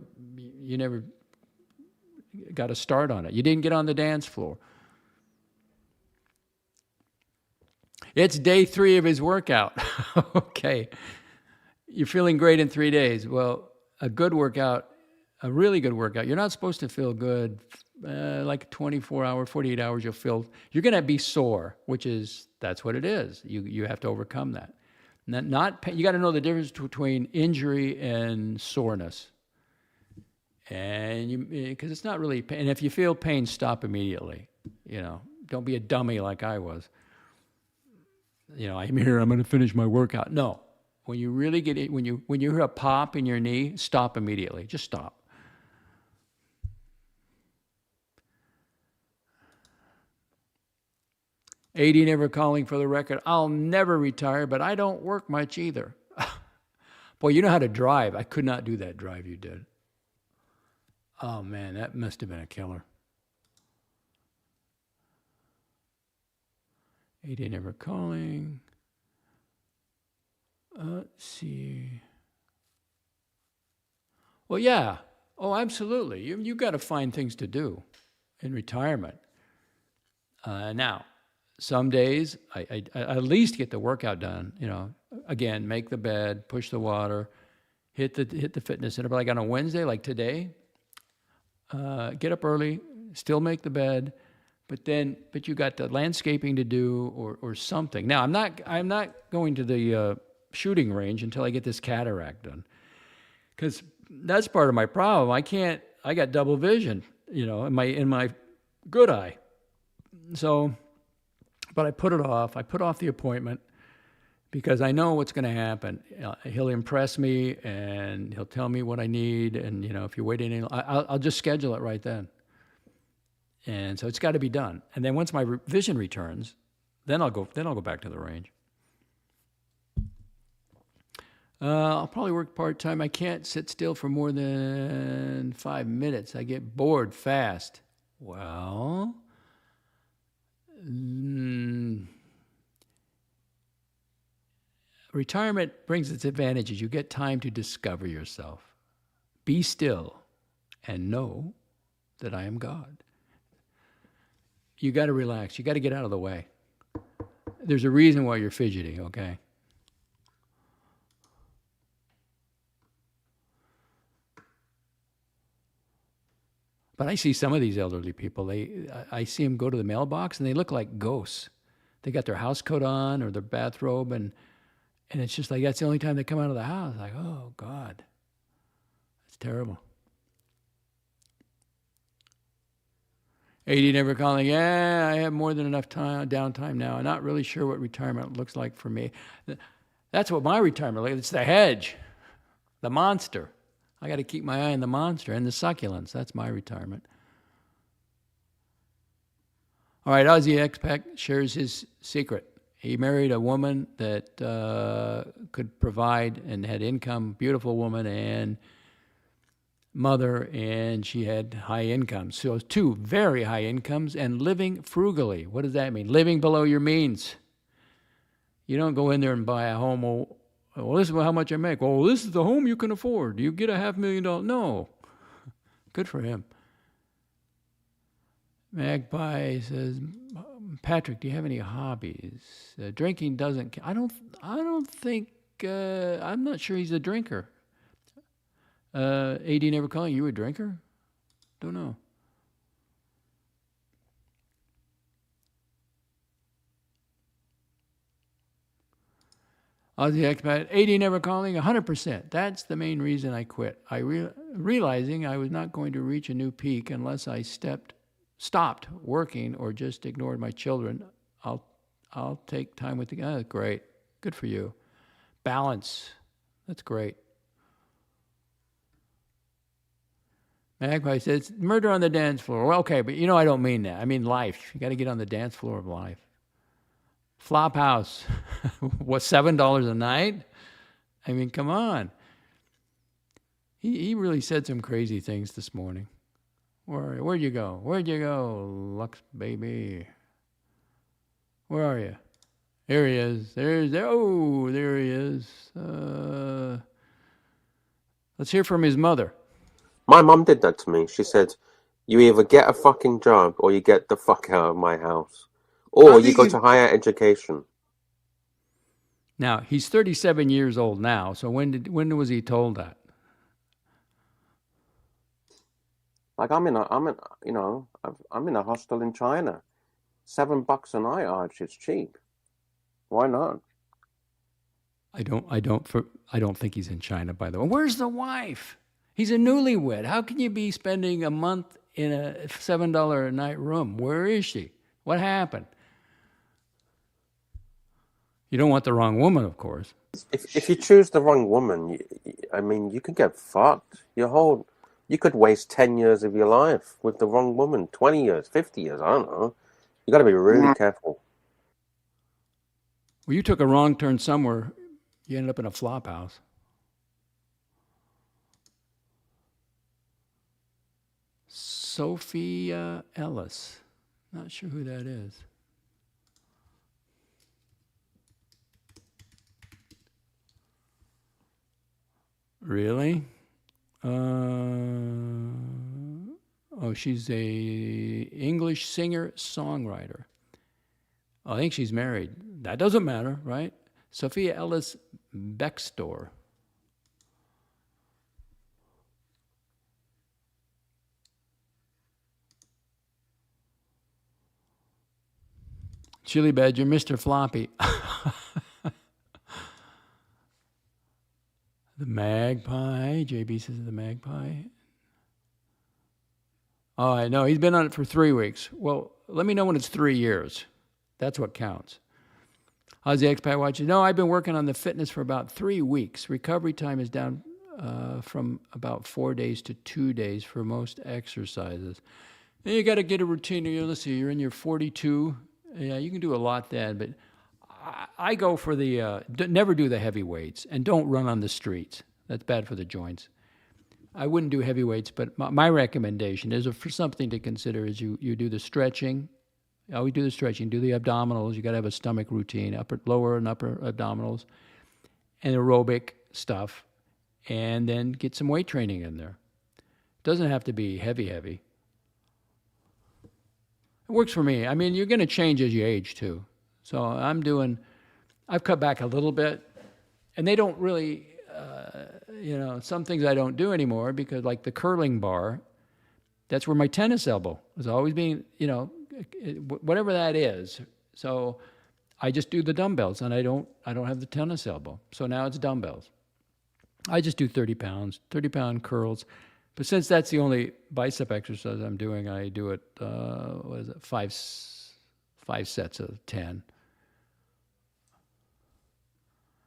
got a start on it. You didn't get on the dance floor. It's day 3 of his workout. Okay. You're feeling great in 3 days. Well, a really good workout, you're not supposed to feel good like 24 hours, 48 hours, you're going to be sore, that's what it is. You have to overcome that. You got to know the difference between injury and soreness. And because it's not really pain. And if you feel pain, stop immediately. Don't be a dummy like I was. I'm here, I'm going to finish my workout. No. When you really get it, when you hear a pop in your knee, stop immediately. Just stop. 80 never calling for the record. I'll never retire, but I don't work much either. Boy, you know how to drive. I could not do that drive you did. Oh, man, that must have been a killer. 80 never calling. Let's see. Well, yeah. Oh, absolutely. You got to find things to do in retirement. Now, some days I at least get the workout done. You know, again, make the bed, push the water, hit the fitness center. But like on a Wednesday, like today, get up early, still make the bed, but you got the landscaping to do or something. Now I'm not going to the shooting range until I get this cataract done, because that's part of my problem. I got double vision, you know, in my good eye. So, but I put it off. I put off the appointment because I know what's going to happen. He'll impress me and he'll tell me what I need. And, you know, if you wait any, I'll just schedule it right then. And so it's got to be done. And then once my vision returns, then I'll go back to the range. I'll probably work part-time. I can't sit still for more than 5 minutes. I get bored fast. Well, retirement brings its advantages. You get time to discover yourself. Be still and know that I am God. You got to relax. You got to get out of the way. There's a reason why you're fidgety, okay? But I see some of these elderly people, I see them go to the mailbox and they look like ghosts. They got their house coat on or their bathrobe, and it's just like that's the only time they come out of the house. Like, oh, God. It's terrible. 80 never calling. Yeah, I have more than enough downtime now. I'm not really sure what retirement looks like for me. That's what my retirement looks like. It's the hedge, the monster. I got to keep my eye on the monster and the succulents. That's my retirement. All right, Aussie Expat shares his secret. He married a woman that could provide and had income, beautiful woman and mother, and she had high incomes. So 2 very high incomes and living frugally. What does that mean? Living below your means. You don't go in there and buy a home. Well, this is how much I make. Well, this is the home you can afford. Do you get a $500,000? No. Good for him. Magpie says, Patrick, do you have any hobbies? Drinking doesn't. I don't think. I'm not sure he's a drinker. AD never calling. You a drinker? Don't know. Aussie Expat, 80 never calling, 100%. That's the main reason I quit. Realizing I was not going to reach a new peak unless I stopped working or just ignored my children. I'll take time with the guys. Great. Good for you. Balance. That's great. Magpie says, murder on the dance floor. Well, okay, but you know I don't mean that. I mean life. You got to get on the dance floor of life. Flophouse, what, $7 a night? I mean, come on. He really said some crazy things this morning. Where'd you go? Where'd you go, Lux baby? Where are you? There he is. There he is. Let's hear from his mother. My mum did that to me. She said, you either get a fucking job or you get the fuck out of my house. Or you go to higher education. Now, he's 37 years old now, so when was he told that? Like I'm in a hostel in China. $7 a night, Archie. It's cheap. Why not? I don't think he's in China, by the way. Where's the wife? He's a newlywed. How can you be spending a month in a $7 a night room? Where is she? What happened? You don't want the wrong woman, of course. If you choose the wrong woman, you could get fucked. You could waste 10 years of your life with the wrong woman, 20 years, 50 years, I don't know. You got to be really careful. Well, you took a wrong turn somewhere. You ended up in a flop house. Sophia Ellis. Not sure who that is. Really? Oh, she's a English singer-songwriter. I think she's married. That doesn't matter, right? Sophia Ellis Bextor. Chili Badger, Mr. Floppy. The Magpie. JB says the Magpie. Oh, I know. He's been on it for 3 weeks. Well, let me know when it's 3 years. That's what counts. How's the expat watching? No, I've been working on the fitness for about 3 weeks. Recovery time is down from about 4 days to 2 days for most exercises. And you got to get a routine. Let's see, you're in your 42. Yeah, you can do a lot then, but I go for the, never do the heavy weights and don't run on the streets. That's bad for the joints. I wouldn't do heavy weights, but my recommendation is for something to consider is you do the stretching. I always do the stretching, do the abdominals. You got to have a stomach routine, lower and upper abdominals, and aerobic stuff, and then get some weight training in there. It doesn't have to be heavy. It works for me. I mean, you're going to change as you age too. So I've cut back a little bit, and they don't really, some things I don't do anymore because like the curling bar, that's where my tennis elbow is always being, whatever that is. So I just do the dumbbells, and I don't have the tennis elbow. So now it's dumbbells. I just do 30-pound curls. But since that's the only bicep exercise I'm doing, I do it, 5 sets of 10.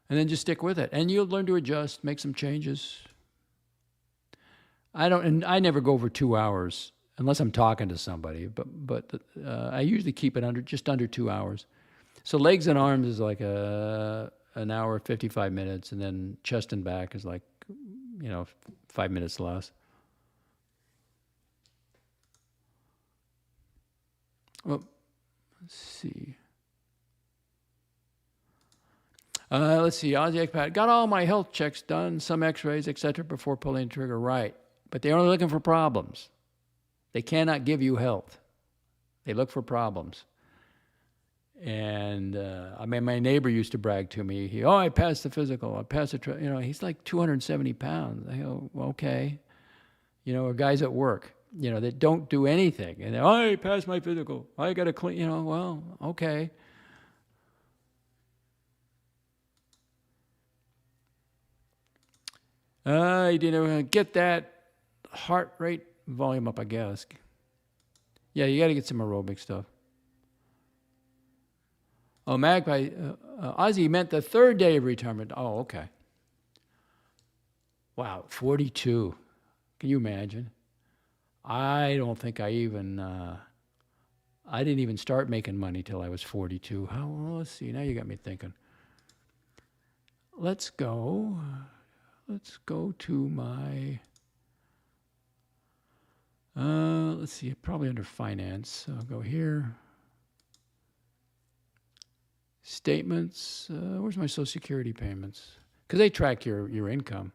And then just stick with it. And you'll learn to adjust, make some changes. I never go over 2 hours unless I'm talking to somebody, but I usually keep it just under 2 hours. So legs and arms is like an hour, 55 minutes, and then chest and back is like, 5 minutes less. Well, let's see. Aussie Expat. Got all my health checks done, some x-rays, etc. before pulling the trigger. Right. But they're only looking for problems. They cannot give you health. They look for problems. And, my neighbor used to brag to me. I passed the physical. I passed the, he's like 270 pounds. I go, well, okay. Or guys at work, that don't do anything. And I passed my physical. I got to clean, well, okay. You didn't get that heart rate volume up, I guess. Yeah, you got to get some aerobic stuff. Oh, Magpie, Ozzy meant the 3rd day of retirement. Oh, okay. Wow, 42. Can you imagine? I don't think I didn't even start making money till I was 42. Well, let's see, now you got me thinking. Let's go to my, let's see, probably under finance. I'll go here. Statements, where's my Social Security payments? Because they track your income.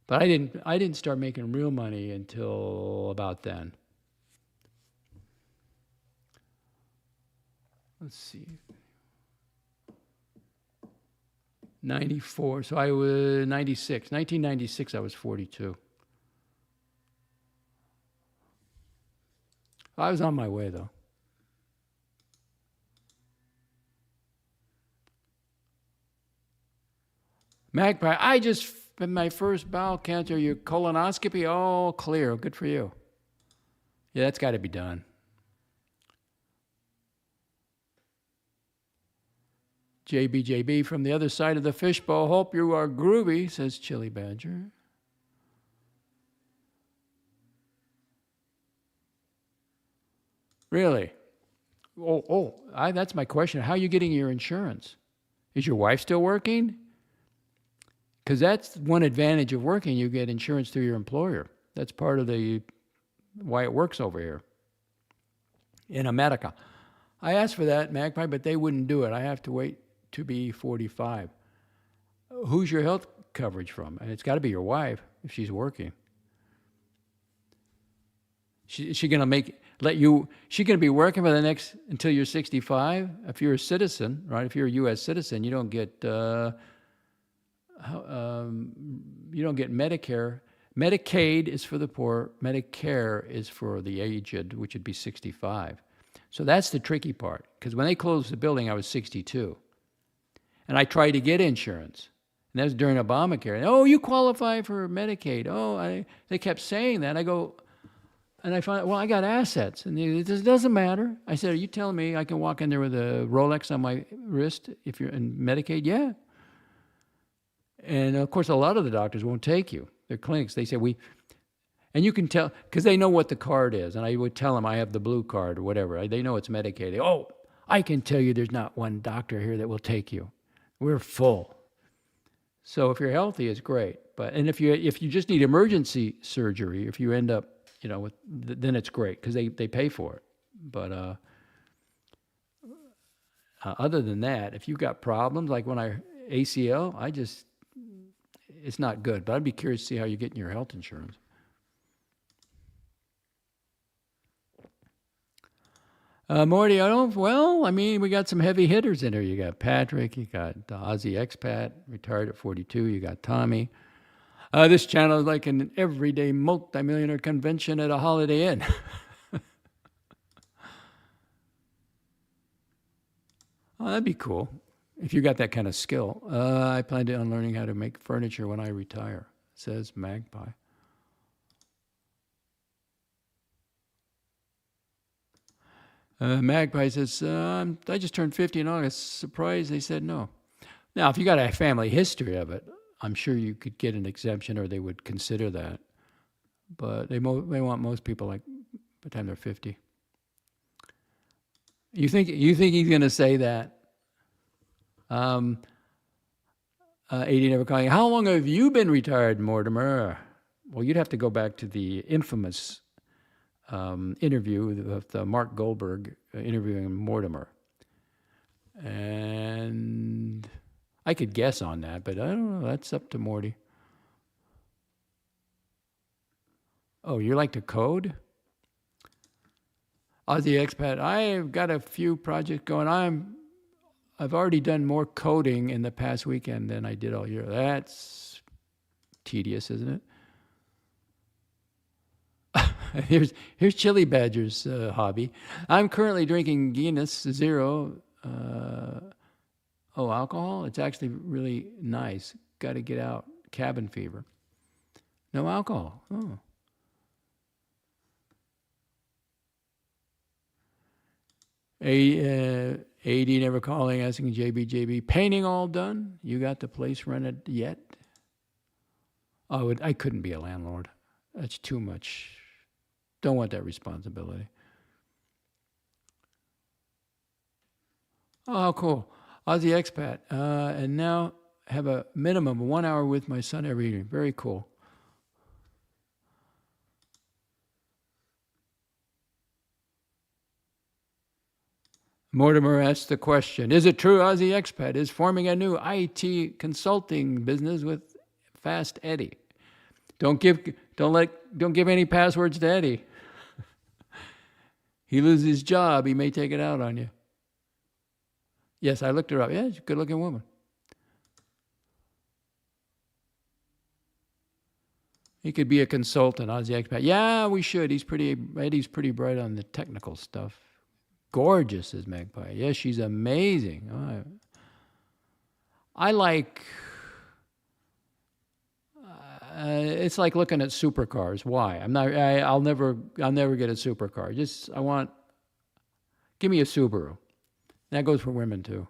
But I didn't start making real money until about then. Let's see. 94, so I was 96. 1996, I was 42. I was on my way, though. Magpie, I just had my first bowel cancer, your colonoscopy, all clear. Good for you. Yeah, that's got to be done. JB from the other side of the fishbowl. Hope you are groovy, says Chili Badger. Really? That's my question. How are you getting your insurance? Is your wife still working? Because that's one advantage of working. You get insurance through your employer. That's part of why it works over here in America. I asked for that, Magpie, but they wouldn't do it. I have to wait to be 45. Who's your health coverage from? And it's got to be your wife if she's working. She going to she's going to be working for the next, until you're 65? If you're a citizen, right? If you're a U.S. citizen, you don't get Medicare. Medicaid is for the poor. Medicare is for the aged, which would be 65. So that's the tricky part, because when they closed the building, I was 62. And I tried to get insurance. And that was during Obamacare. Oh, you qualify for Medicaid. They kept saying that. I go, and I found, well, I got assets. And it doesn't matter. I said, are you telling me I can walk in there with a Rolex on my wrist if you're in Medicaid? Yeah. And of course, a lot of the doctors won't take you. Their clinics, they say, and you can tell, because they know what the card is. And I would tell them I have the blue card or whatever. They know it's Medicaid. I can tell you there's not one doctor here that will take you. We're full. So if you're healthy, it's great. And if you just need emergency surgery, if you end up, then it's great because they pay for it. But other than that, if you've got problems, like when ACL, it's not good. But I'd be curious to see how you're getting your health insurance. Morty, we got some heavy hitters in there. You got Patrick, you got Aussie expat, retired at 42. You got Tommy. This channel is like an everyday multimillionaire convention at a Holiday Inn. That'd be cool if you got that kind of skill. I plan on learning how to make furniture when I retire, says Magpie. Magpie says, I just turned 50 in August. Surprised they said no. Now, if you got a family history of it, I'm sure you could get an exemption or they would consider that. But they want most people like by the time they're 50. You think he's going to say that? 80 never calling. How long have you been retired, Mortimer? Well, you'd have to go back to the infamous interview with Mark Goldberg interviewing Mortimer. And I could guess on that, but I don't know. That's up to Morty. Oh, you like to code? Aussie expat, I've got a few projects going. I've already done more coding in the past weekend than I did all year. That's tedious, isn't it? Here's Chili Badger's hobby. I'm currently drinking Guinness Zero. Alcohol? It's actually really nice. Got to get out. Cabin fever. No alcohol. Oh. AD never calling, asking JB, painting all done? You got the place rented yet? I couldn't be a landlord. That's too much. Don't want that responsibility. Oh, cool. Aussie expat. And now have a minimum of 1 hour with my son every evening. Very cool. Mortimer asked the question, is it true Aussie expat is forming a new IT consulting business with Fast Eddie? Don't give any passwords to Eddie. He loses his job, he may take it out on you. Yes, I looked her up. Yeah, she's a good-looking woman. He could be a consultant, Aussie expat. Yeah, we should. Eddie's pretty bright on the technical stuff. Gorgeous, says Magpie. Yes, she's amazing. I like. It's like looking at supercars. Why? I'll never get a supercar. Give me a Subaru. That goes for women too.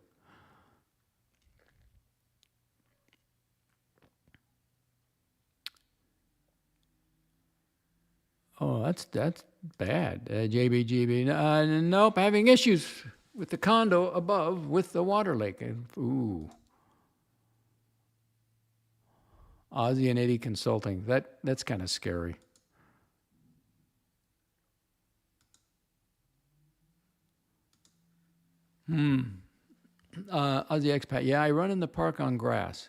Oh, that's bad. JBGB, nope, having issues with the condo above with the water lake. Ooh. Ozzy and Eddie Consulting. That's kind of scary. Ozzy Expat. Yeah, I run in the park on grass.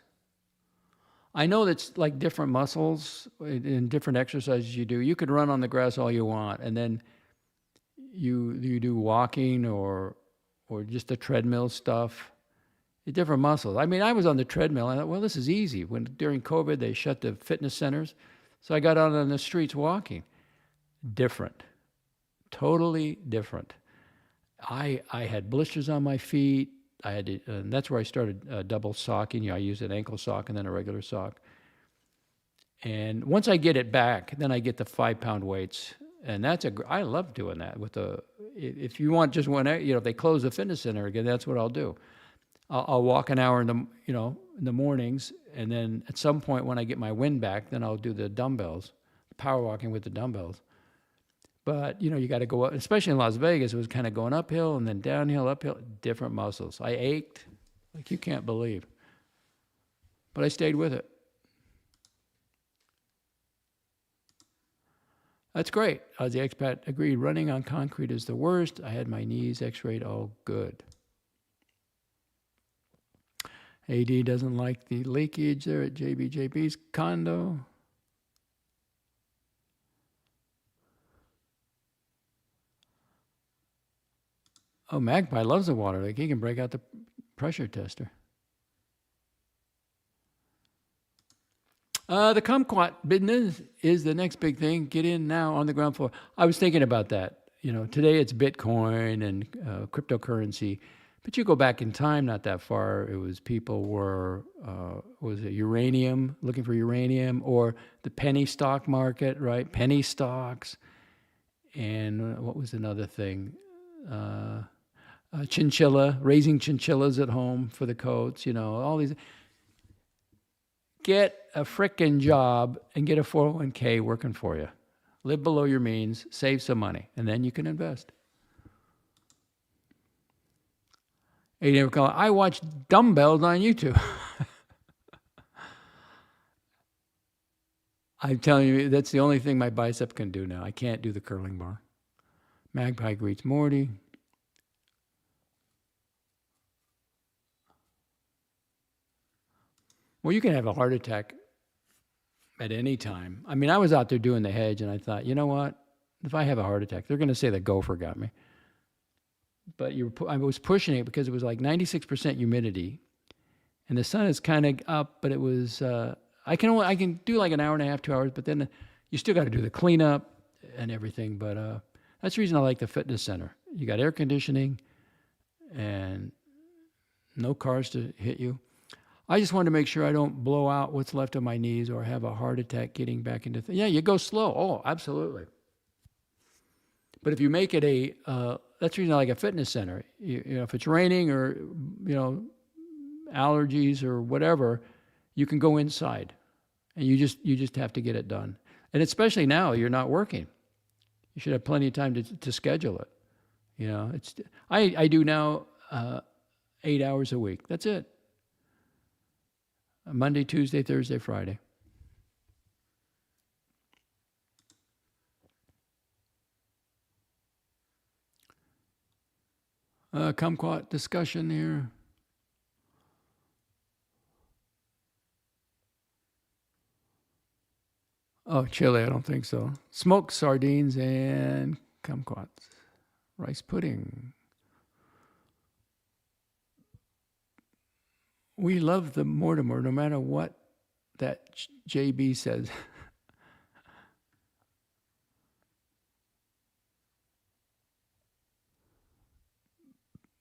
I know that's like different muscles and different exercises you do. You could run on the grass all you want, and then you do walking or just the treadmill stuff. Different muscles. I mean, I was on the treadmill. I thought, well, this is easy. When during COVID they shut the fitness centers, so I got out on the streets walking. Different, totally different. I had blisters on my feet. I had to, and that's where I started double socking. I used an ankle sock and then a regular sock. And once I get it back, then I get the 5-pound weights, and I love doing that with if you want just one, if they close the fitness center again, that's what I'll do. I'll walk an hour in the mornings, and then at some point when I get my wind back, then I'll do the dumbbells, power walking with the dumbbells. But, you got to go up, especially in Las Vegas, it was kind of going uphill and then downhill, uphill, different muscles. I ached like you can't believe. But I stayed with it. That's great. The expat agreed. Running on concrete is the worst. I had my knees x-rayed, all good. AD doesn't like the leakage there at JBJB's condo. Oh, Magpie loves the water lake. He can break out the pressure tester. The kumquat business is the next big thing. Get in now on the ground floor. I was thinking about that. Today it's Bitcoin and cryptocurrency. But you go back in time, not that far, it was people were, was it uranium, looking for uranium, or the penny stock market, right? Penny stocks. And what was another thing? Chinchilla, raising chinchillas at home for the coats, all these. Get a frickin' job and get a 401k working for you. Live below your means, save some money, and then you can invest. I watch dumbbells on YouTube. I'm telling you, that's the only thing my bicep can do now. I can't do the curling bar. Magpie greets Morty. Well, you can have a heart attack at any time. I mean, I was out there doing the hedge, and I thought, you know what? If I have a heart attack, they're going to say the gopher got me. But I was pushing it because it was like 96% humidity, and the sun is kind of up. But it was I can do like an hour and a half, 2 hours, but then you still got to do the cleanup and everything. But that's the reason I like the fitness center. You got air conditioning and no cars to hit you. I just wanted to make sure I don't blow out what's left of my knees or have a heart attack getting back into things. Yeah, you go slow. Oh, absolutely. But if you make it that's the reason I like a fitness center. If it's raining or, allergies or whatever, you can go inside, and you just have to get it done. And especially now, you're not working. You should have plenty of time to schedule it. I do now 8 hours a week. That's it. Monday, Tuesday, Thursday, Friday. Kumquat discussion here. Oh, chili, I don't think so. Smoked sardines and kumquats. Rice pudding. We love the Mortimer no matter what that JB says.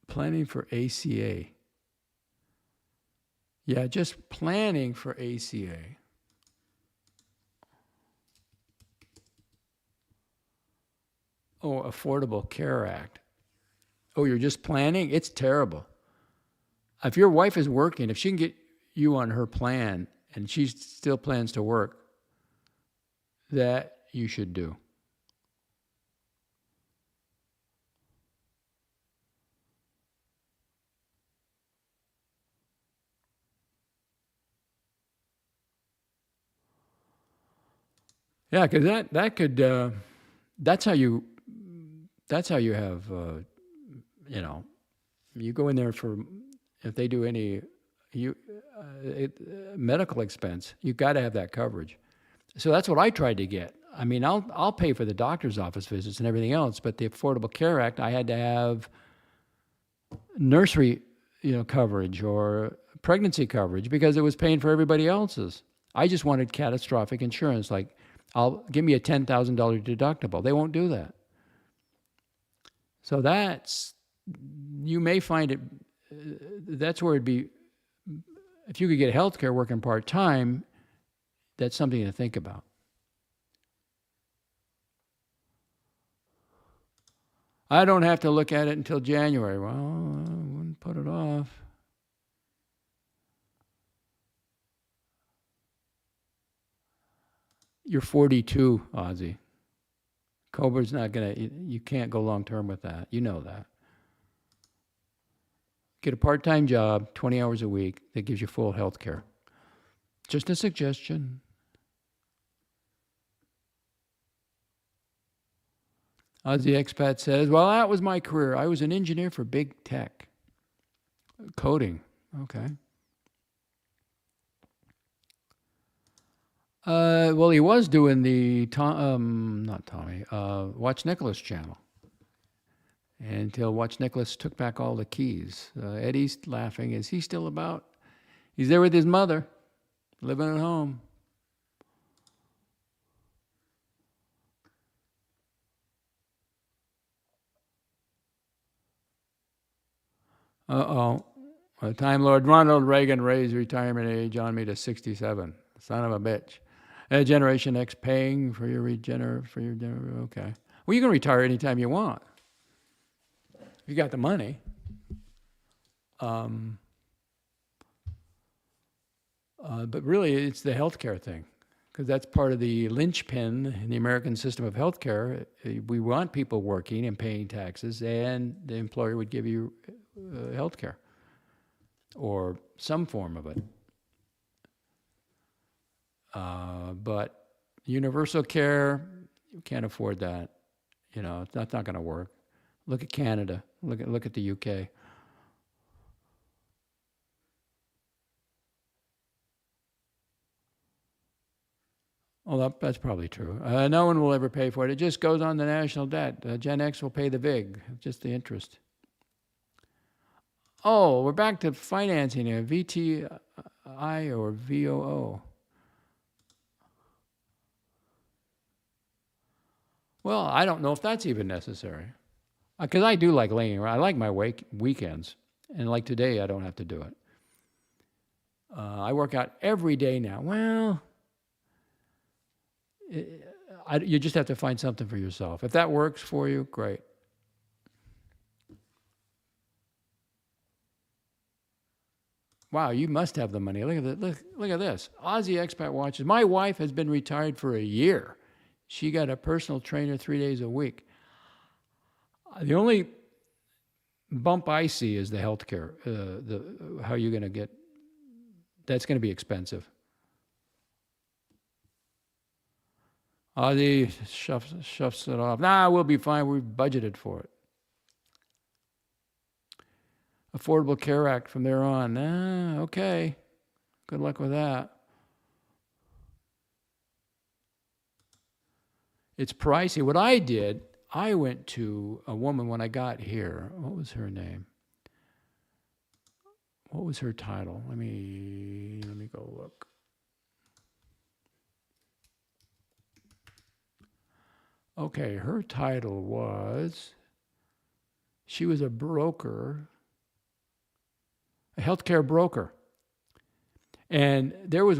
Planning for ACA. Yeah, just planning for ACA. Oh, Affordable Care Act. Oh, you're just planning? It's terrible. If your wife is working, if she can get you on her plan and she still plans to work, that you should do. Yeah, because that could that's how you have you go in there for if they do any medical expense, you got to have that coverage. So that's what I tried to get. I mean, I'll pay for the doctor's office visits and everything else, but the Affordable Care Act, I had to have nursery, coverage or pregnancy coverage because it was paying for everybody else's. I just wanted catastrophic insurance, like give me a $10,000 deductible. They won't do that. So you may find it, that's where it'd be, if you could get health care working part-time, that's something to think about. I don't have to look at it until January. Well, I wouldn't put it off. You're 42, Ozzy. COBRA's not you can't go long-term with that. You know that. Get a part-time job, 20 hours a week, that gives you full health care. Just a suggestion. Ozzy Expat says, well, that was my career. I was an engineer for big tech. Coding. Okay. Well, he was doing the Watch Nicholas channel until Watch Nicholas took back all the keys. Eddie's laughing. Is he still about? He's there with his mother, living at home. Time Lord Ronald Reagan raised retirement age on me to 67. Son of a bitch. Generation X paying for your okay. Well, you can retire anytime you want. If you got the money. But really, it's the healthcare thing, because that's part of the linchpin in the American system of healthcare. We want people working and paying taxes, and the employer would give you healthcare or some form of it. But universal care, you can't afford that. That's not going to work. Look at Canada. Look at the UK. Well, that's probably true. No one will ever pay for it. It just goes on the national debt. Gen X will pay the VIG, just the interest. Oh, we're back to financing here. VTI or VOO. Well, I don't know if that's even necessary. Because I do like laying around. I like my weekends. And like today, I don't have to do it. I work out every day now. Well, you just have to find something for yourself. If that works for you, great. Wow, you must have the money. Look at this. Look at this. Aussie Expat Watches. My wife has been retired for a year. She got a personal trainer 3 days a week. The only bump I see is the healthcare. How you're going to get. That's going to be expensive. Ozzy shuffs it off. Nah, we'll be fine. We've budgeted for it. Affordable Care Act from there on. Okay. Good luck with that. It's pricey. What I did, I went to a woman when I got here. What was her name? What was her title? Let me go look. Okay, her title was, she was a broker, a healthcare broker. And there was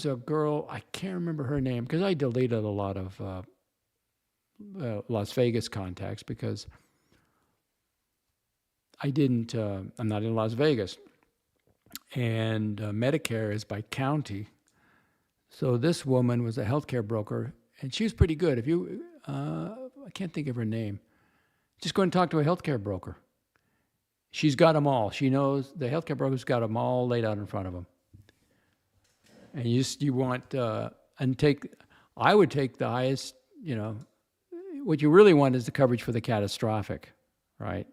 a girl, I can't remember her name, because I deleted a lot of Las Vegas contacts because I'm not in Las Vegas. And Medicare is by county. So this woman was a healthcare broker, and she was pretty good. If you, I can't think of her name. Just go and talk to a healthcare broker. She's got them all. She knows the healthcare broker's got them all laid out in front of them. And you want and take. I would take the highest, what you really want is the coverage for the catastrophic, right?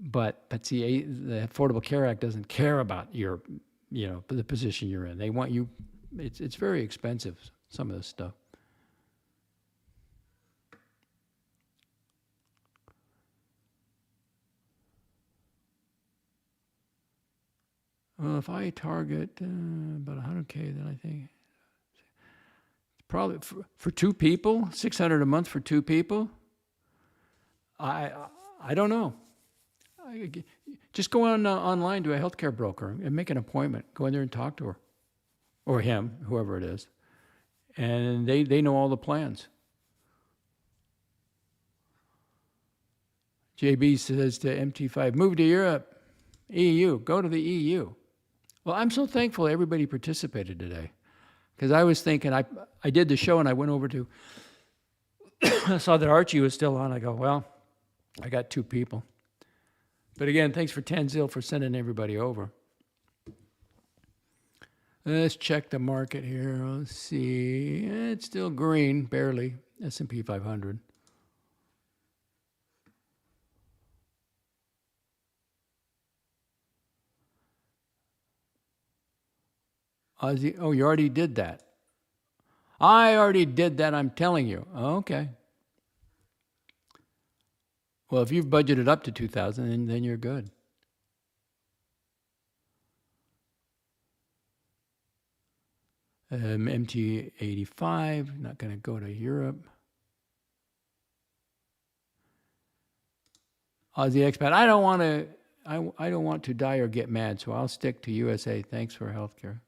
But see, the Affordable Care Act doesn't care about your, the position you're in. They want you, it's very expensive, some of this stuff. Well, if I target about 100K, then I think probably for two people, 600 a month for two people. I don't know. Just go online to a healthcare broker and make an appointment. Go in there and talk to her, or him, whoever it is, and they know all the plans. JB says to MT5, move to Europe, EU, go to the EU. Well, I'm so thankful everybody participated today, because I was thinking, I did the show and I went over to, I saw that Archie was still on. I go, well, I got two people. But again, thanks for Tanzil for sending everybody over. Let's check the market here. Let's see. It's still green, barely. S&P 500. Aussie, oh, you already did that. I already did that, I'm telling you. Okay. Well, if you've budgeted up to 2,000, then you're good. MT85, not going to go to Europe. Aussie expat, I don't want to die or get mad, so I'll stick to USA. Thanks for healthcare.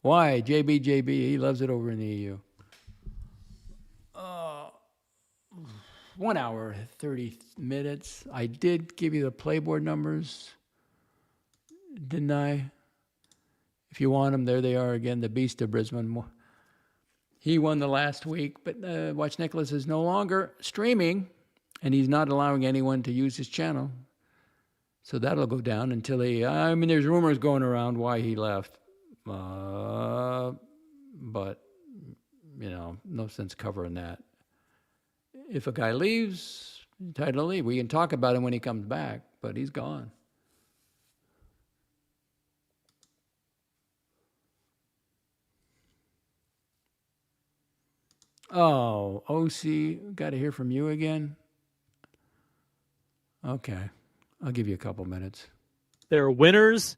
Why? JB, he loves it over in the EU. 1 hour, 30 minutes. I did give you the playboard numbers, didn't I? If you want them, there they are again, the Beast of Brisbane. He won the last week, but Watch Nicholas is no longer streaming, and he's not allowing anyone to use his channel. So that'll go down until there's rumors going around why he left. But, no sense covering that. If a guy leaves, he's entitled to leave. We can talk about him when he comes back, but he's gone. Oh, OC, got to hear from you again? Okay, I'll give you a couple minutes. There are winners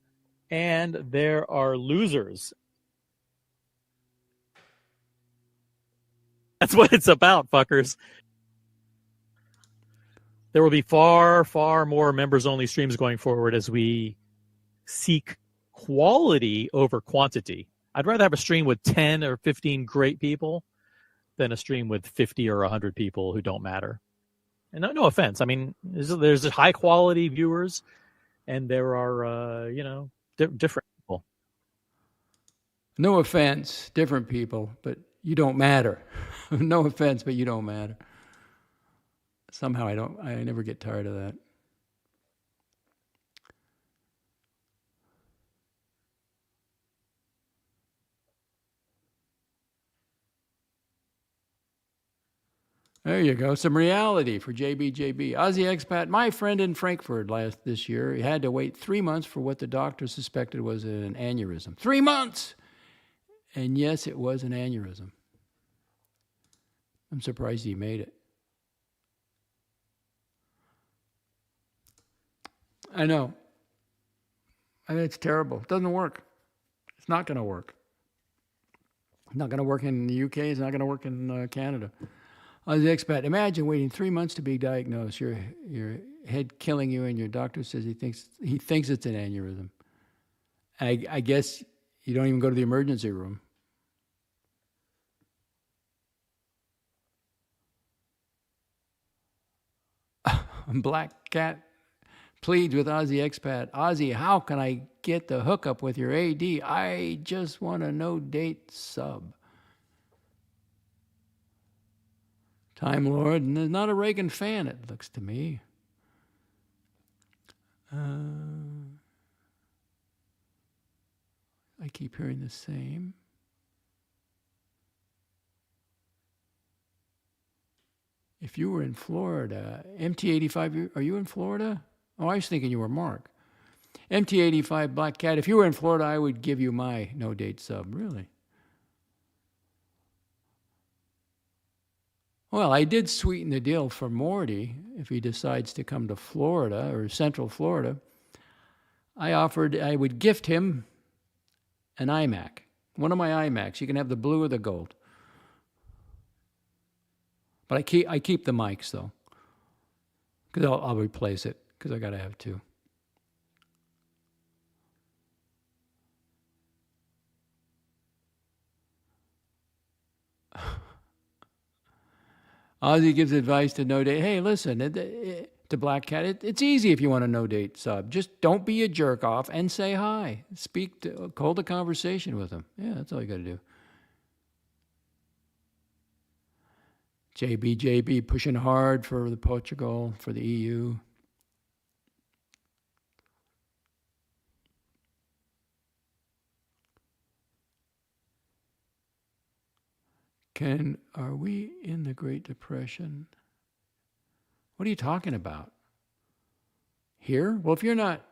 and there are losers. That's what it's about, fuckers. There will be far, far more members-only streams going forward as we seek quality over quantity. I'd rather have a stream with 10 or 15 great people than a stream with 50 or 100 people who don't matter. And no offense. I mean, there's high-quality viewers, and there are, different people. No offense, different people, but you don't matter. No offense, but you don't matter. Somehow I never get tired of that. There you go. Some reality for JB. Aussie expat, my friend in Frankfurt this year, he had to wait 3 months for what the doctor suspected was an aneurysm. 3 months! And yes, it was an aneurysm. I'm surprised he made it. I know. I mean, it's terrible. It doesn't work. It's not going to work. It's not going to work in the UK. It's not going to work in Canada. As an expat, imagine waiting 3 months to be diagnosed. Your head killing you, and your doctor says he thinks it's an aneurysm. I guess you don't even go to the emergency room. Black Cat pleads with Aussie expat. Aussie, how can I get the hookup with your AD? I just want a no-date sub. Time Lord, and not a Reagan fan, it looks to me. I keep hearing the same. If you were in Florida, MT85, are you in Florida? Oh, I was thinking you were Mark. MT85 Black Cat, if you were in Florida, I would give you my no-date sub, really. Well, I did sweeten the deal for Morty if he decides to come to Florida or Central Florida. I would gift him an iMac, one of my iMacs. You can have the blue or the gold. But I keep the mics though, because I'll replace it because I got to have two. Ozzy gives advice to no date. Hey, listen, to Black Cat, it's easy if you want a no date sub. Just don't be a jerk off and say hi. Hold a conversation with him. Yeah, that's all you got to do. JB pushing hard for the Portugal, for the EU. Are we in the Great Depression? What are you talking about? Here? Well, if you're not...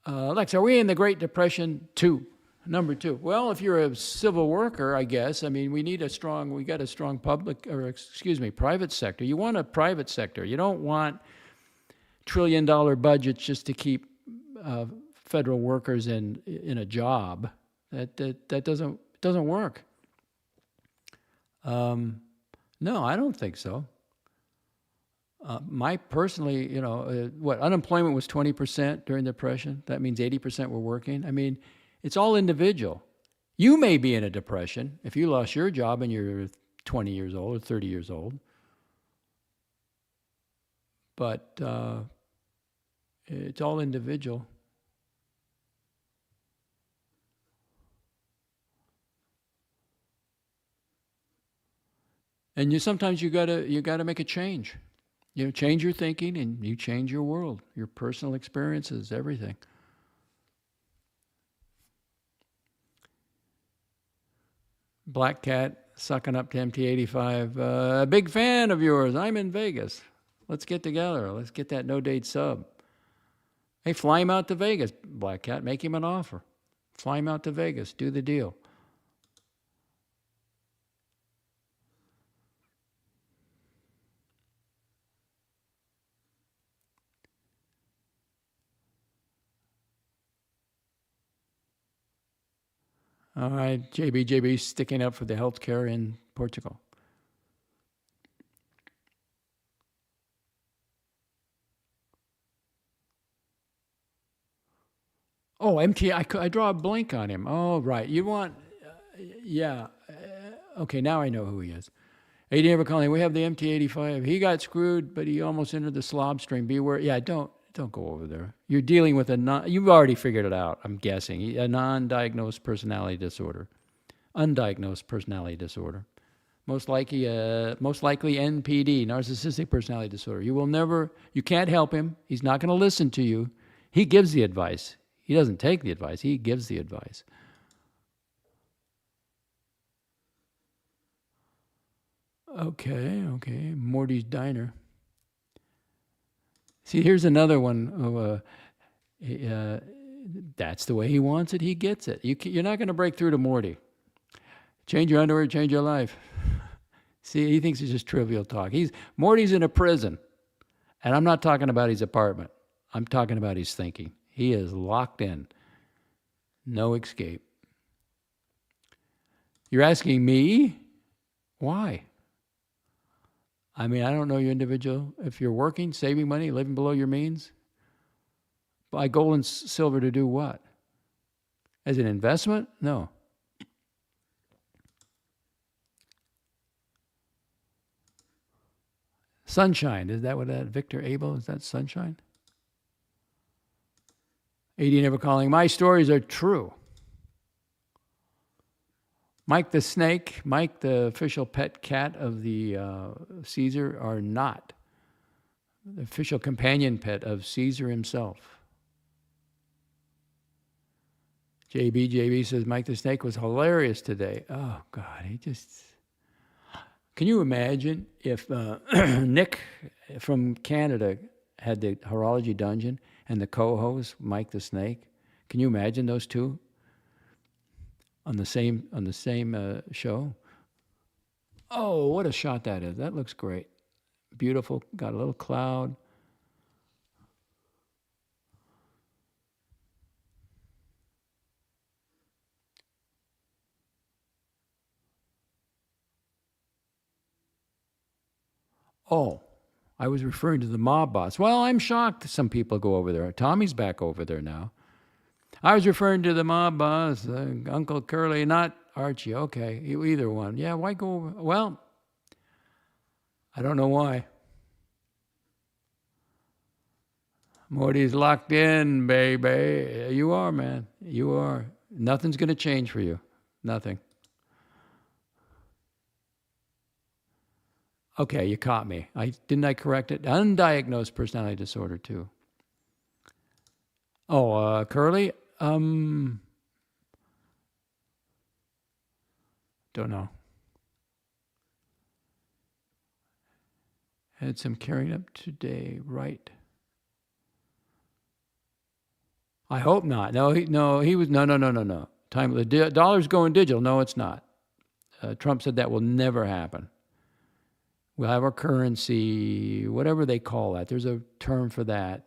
Lex, are we in the Great Depression 2? Number 2. Well, if you're a civil worker, I guess, I mean, we got a strong private sector. You want a private sector. You don't want trillion-dollar budgets just to keep federal workers in a job. That doesn't work. No, I don't think so. Personally, unemployment was 20% during the Depression. That means 80% were working. I mean, it's all individual. You may be in a depression if you lost your job and you're 20 years old or 30 years old. But it's all individual. And sometimes you gotta make a change. Change your thinking and you change your world, your personal experiences, everything. Black Cat sucking up to MT85. A big fan of yours. I'm in Vegas. Let's get together. Let's get that no-date sub. Hey, fly him out to Vegas, Black Cat. Make him an offer. Fly him out to Vegas. Do the deal. All right, JB sticking up for the healthcare in Portugal. Oh, I draw a blank on him. Oh, right. You want, yeah. Okay, now I know who he is. 80 Ever Calling. We have the MT85. He got screwed, but he almost entered the slob stream. Beware. Yeah, don't go over there. You're dealing with you've already figured it out, I'm guessing. A non-diagnosed personality disorder. Undiagnosed personality disorder. Most likely NPD, narcissistic personality disorder. You can't help him. He's not going to listen to you. He gives the advice. He doesn't take the advice. He gives the advice. Okay. Morty's Diner. See, here's another one. That's the way he wants it. He gets it. You're not going to break through to Morty. Change your underwear, change your life. See, he thinks it's just trivial talk. Morty's in a prison. And I'm not talking about his apartment. I'm talking about his thinking. He is locked in. No escape. You're asking me? Why? I mean, I don't know your individual. If you're working, saving money, living below your means, buy gold and silver to do what? As an investment? No. Sunshine, is that what that Victor Abel, is that Sunshine? 80 Never Calling. My stories are true. Mike the Snake, Mike the official pet cat of the Caesar, are not the official companion pet of Caesar himself. JB says Mike the Snake was hilarious today. Oh, God, he just... Can you imagine if Nick from Canada had the Horology Dungeon and the co-host Mike the Snake? Can you imagine those two on the same show? Oh, what a shot that is! That looks great, beautiful. Got a little cloud. Oh, I was referring to the mob boss. Well, I'm shocked some people go over there. Tommy's back over there now. I was referring to the mob boss, Uncle Curly, not Archie. Okay, either one. Yeah, why go over? Well, I don't know why. Morty's locked in, baby. You are, man. You are. Nothing's going to change for you. Nothing. Okay, you caught me. Didn't I correct it? Undiagnosed personality disorder too. Oh, Curly. Don't know. Had some carrying up today, right? I hope not. No, he was no. Time the dollar's going digital. No, it's not. Trump said that will never happen. We'll have our currency, whatever they call that. There's a term for that.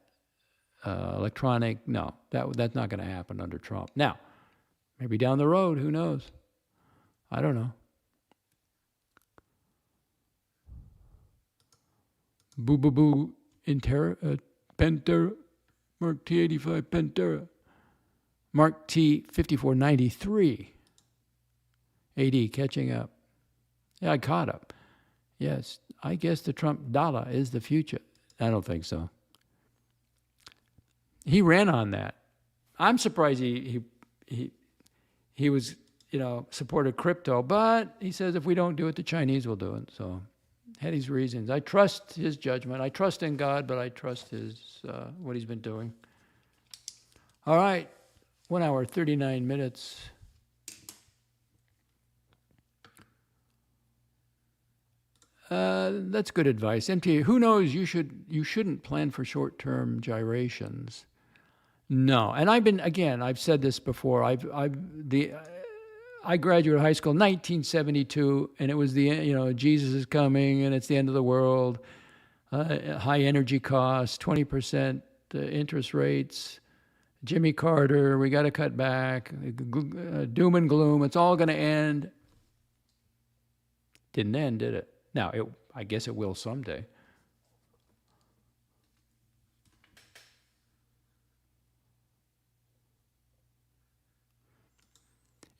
Electronic. No, that's not going to happen under Trump. Now, maybe down the road, who knows? I don't know. Boo boo boo. Pantera. Mark T85 Pantera. Mark T5493. AD catching up. Yeah, I caught up. Yes, I guess the Trump dollar is the future. I don't think so. He ran on that. I'm surprised he was, supported crypto, but he says if we don't do it, the Chinese will do it. So had his reasons. I trust his judgment. I trust in God, but I trust his what he's been doing. All right, 1 hour, 39 minutes. That's good advice. MTA, who knows? You shouldn't plan for short-term gyrations. No, and I've said this before. I graduated high school in 1972, and it was Jesus is coming, and it's the end of the world. High energy costs, 20% interest rates. Jimmy Carter, we got to cut back. Doom and gloom. It's all going to end. Didn't end, did it? Now, I guess it will someday.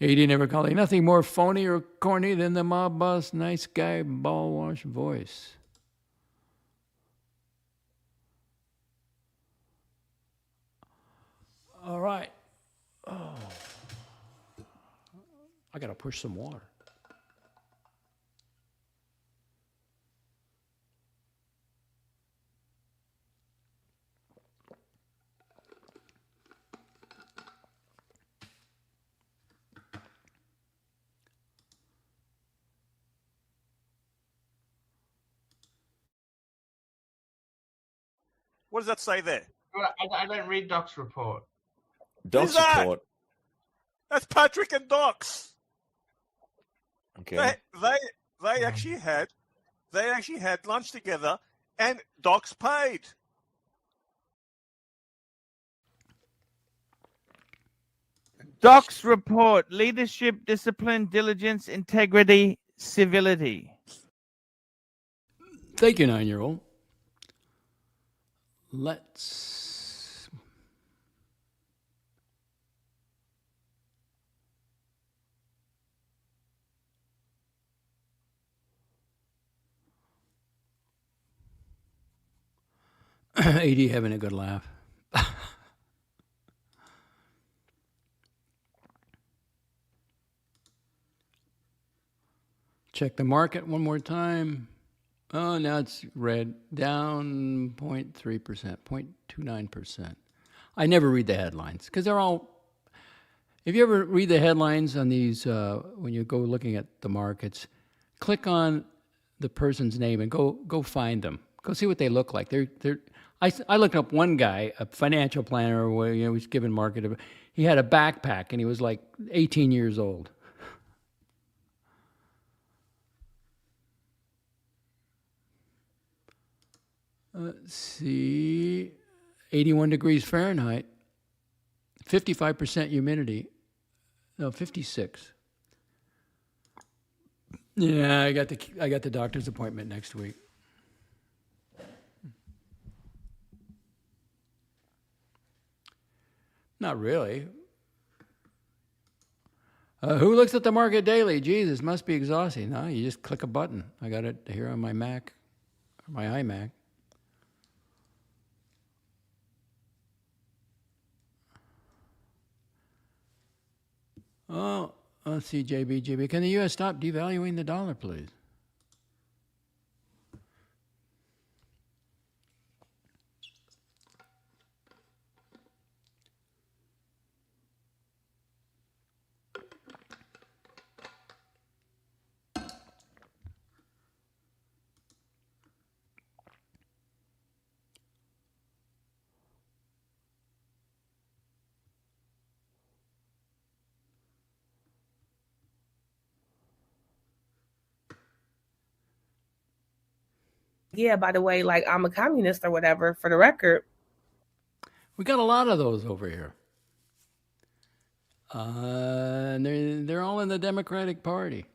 AD never calling. Nothing more phony or corny than the mob boss, nice guy, ball wash voice. All right. Oh. I got to push some water. What does that say there? I don't read Doc's report. Doc's report? That's Patrick and Doc's. Okay. They actually had lunch together, and Doc's paid. Doc's report: leadership, discipline, diligence, integrity, civility. Thank you, 9-year-old. Let's AD having a good laugh. Check the market one more time. Oh, now it's red, down 0.3%, 0.29%. I never read the headlines because they're all, if you ever read the headlines on these, when you go looking at the markets, click on the person's name and go find them. Go see what they look like. I looked up one guy, a financial planner, where was giving market. He had a backpack and he was like 18 years old. Let's see, 81 degrees Fahrenheit, 55% humidity. No, 56. Yeah, I got the doctor's appointment next week. Not really. Who looks at the market daily? Jesus, must be exhausting. No, you just click a button. I got it here on my Mac, my iMac. Oh, let's see, JB. Can the U.S. stop devaluing the dollar, please? Yeah, by the way, like I'm a communist or whatever, for the record. We got a lot of those over here. And they're all in the Democratic Party.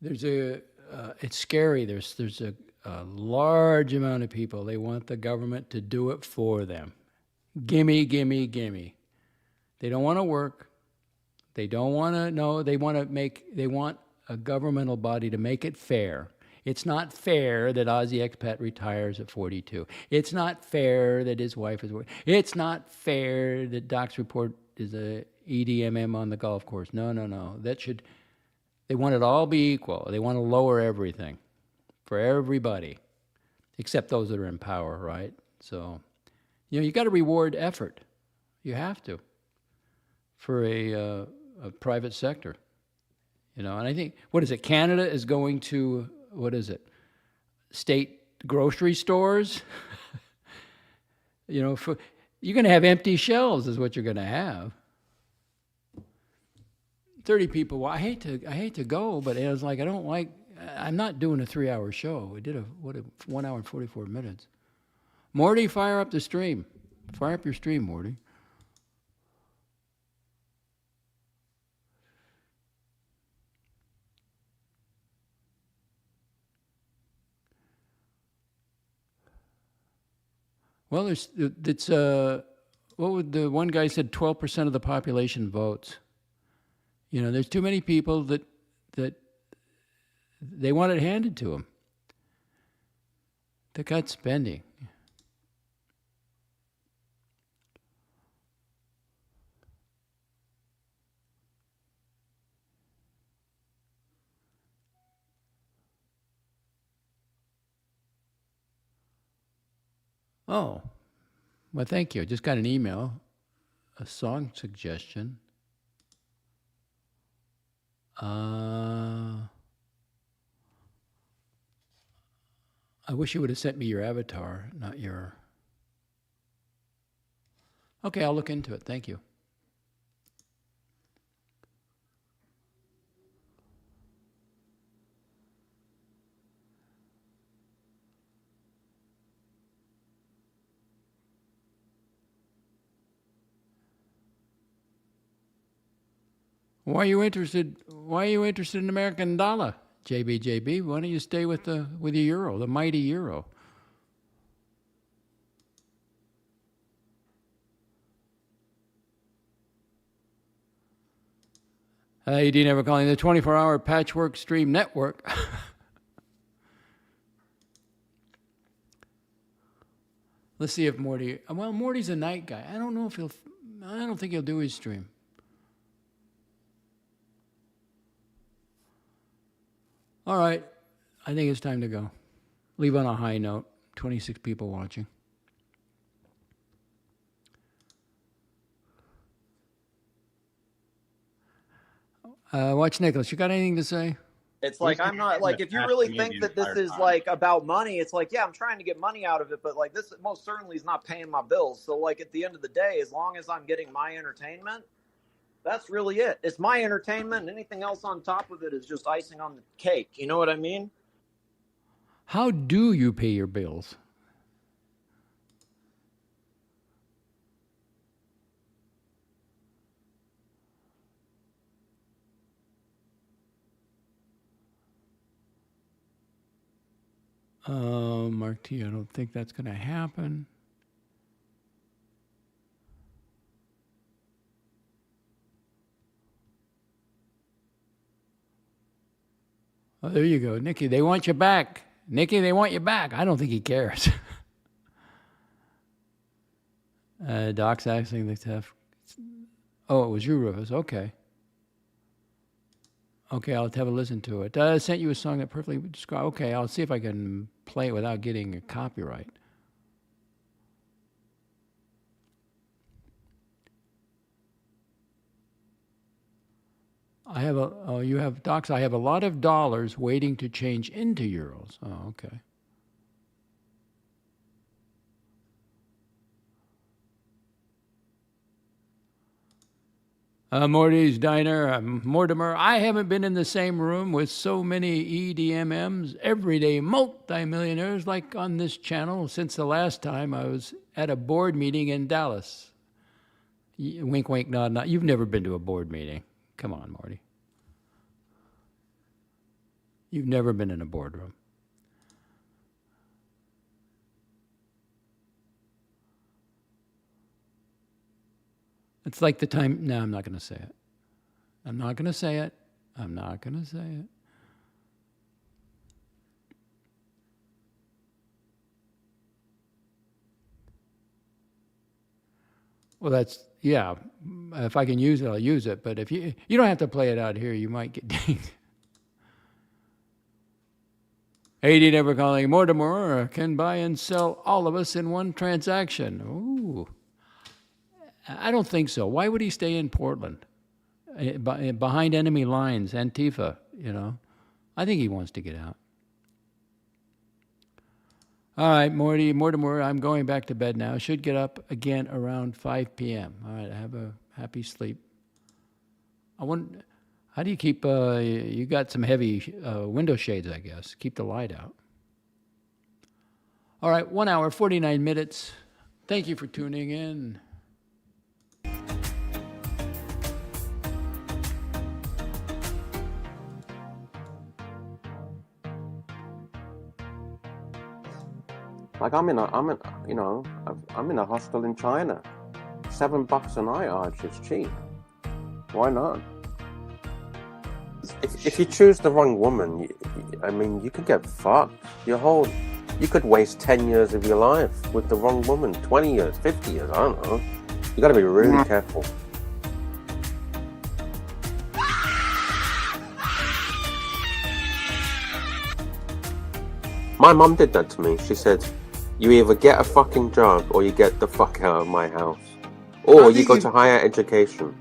It's scary. There's a large amount of people. They want the government to do it for them. Gimme. They don't want to work. They don't want to know. They want a governmental body to make it fair. It's not fair that Aussie expat retires at 42. It's not fair that his wife is working. It's not fair that Doc's report is a EDMM on the golf course. No. They want it all be equal. They want to lower everything for everybody, except those that are in power, right? So, you got to reward effort. You have to for a private sector. And I think, what is it? Canada is going to, what is it? State grocery stores? You're going to have empty shelves is what you're going to have. 30 people. Well, I hate to go, but it was like, I'm not doing a 3-hour show. We did a 1 hour and 44 minutes. Morty, fire up the stream. Fire up your stream, Morty. Well, what would the one guy said? 12% of the population votes. There's too many people that they want it handed to them. They got spending. Oh, well, thank you. Just got an email, a song suggestion. I wish you would have sent me your avatar, not your... Okay, I'll look into it. Thank you. Why are you interested in American dollar, JB? Why don't you stay with the euro, the mighty euro? Hey, Dean ever calling the 24-hour Patchwork Stream Network. Let's see if Morty. Well, Morty's a night guy. I don't think he'll do his stream. All right, I think it's time to go. Leave on a high note. 26 people watching. Watch Nicholas. You got anything to say? It's like, I'm not like, if you really think that this is like about money, it's like, yeah, I'm trying to get money out of it, but like this most certainly is not paying my bills. So like at the end of the day, as long as I'm getting my entertainment, that's really it. It's my entertainment, and anything else on top of it is just icing on the cake. You know what I mean? How do you pay your bills? Mark T, I don't think that's going to happen. Oh, there you go. Nikki, they want you back. Nikki, they want you back. I don't think he cares. Doc's asking the tough. Oh, it was you, Rufus. Okay. Okay, I'll have a listen to it. I sent you a song that perfectly describes. Okay, I'll see if I can play it without getting a copyright. I have you have docs. I have a lot of dollars waiting to change into euros. Oh, okay. Morty's Diner, Mortimer. I haven't been in the same room with so many EDMMs, everyday multimillionaires like on this channel since the last time I was at a board meeting in Dallas. Wink, wink, nod, nod. You've never been to a board meeting. Come on, Morty. You've never been in a boardroom. It's like the time. No, I'm not going to say it. I'm not going to say it. I'm not going to say it. Well, that's, yeah. If I can use it, I'll use it. But if you don't have to play it out here, you might get dinged. 80 never calling. Mortimer can buy and sell all of us in one transaction. Ooh. I don't think so. Why would he stay in Portland? Behind enemy lines, Antifa, you know. I think he wants to get out. All right, Mortimer, I'm going back to bed now. Should get up again around 5 p.m. All right, have a happy sleep. I wonder, how do you keep, you got some heavy window shades, I guess. Keep the light out. All right, 1 hour, 49 minutes. Thank you for tuning in. Like I'm in a hostel in China. $7 a night, Archie, it's cheap. Why not? If you choose the wrong woman, you could get fucked. You could waste 10 years of your life with the wrong woman. 20 years, 50 years, I don't know. You got to be really careful. My mum did that to me. She said, you either get a fucking job or you get the fuck out of my house. Or you go to higher education.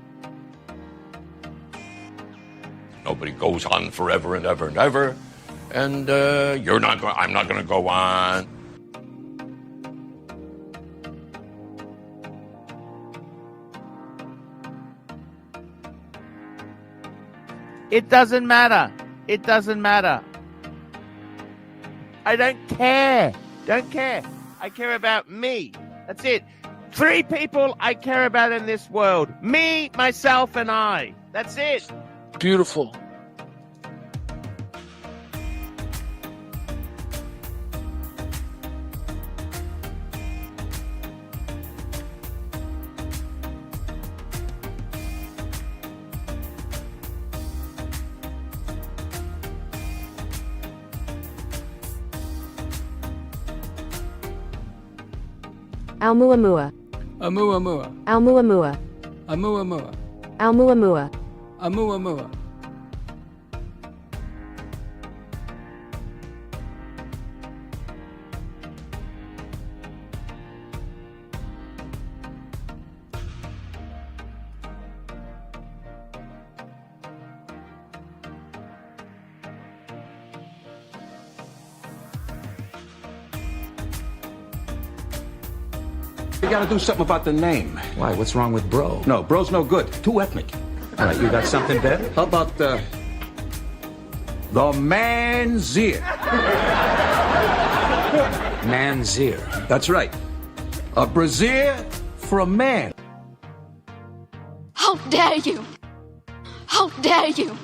Nobody goes on forever and ever and ever. And I'm not going to go on. It doesn't matter. It doesn't matter. I don't care. Don't care. I care about me. That's it. 3 people I care about in this world. Me, myself, and I. That's it. Beautiful. Almuamua. Amuamua. Almuamua. Amuamua. Almuamua. Amuamua. You gotta do something about the name. Why? What's wrong with bro? No, bro's no good. Too ethnic. All right, you got something better? How about, the man's ear? Man's ear. That's right. A brassiere for a man. How dare you! How dare you!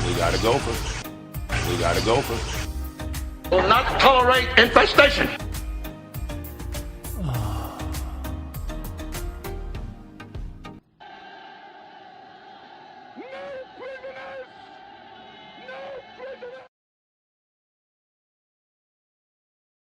We gotta go for it. We gotta go for it. Will not tolerate infestation. No prisoners!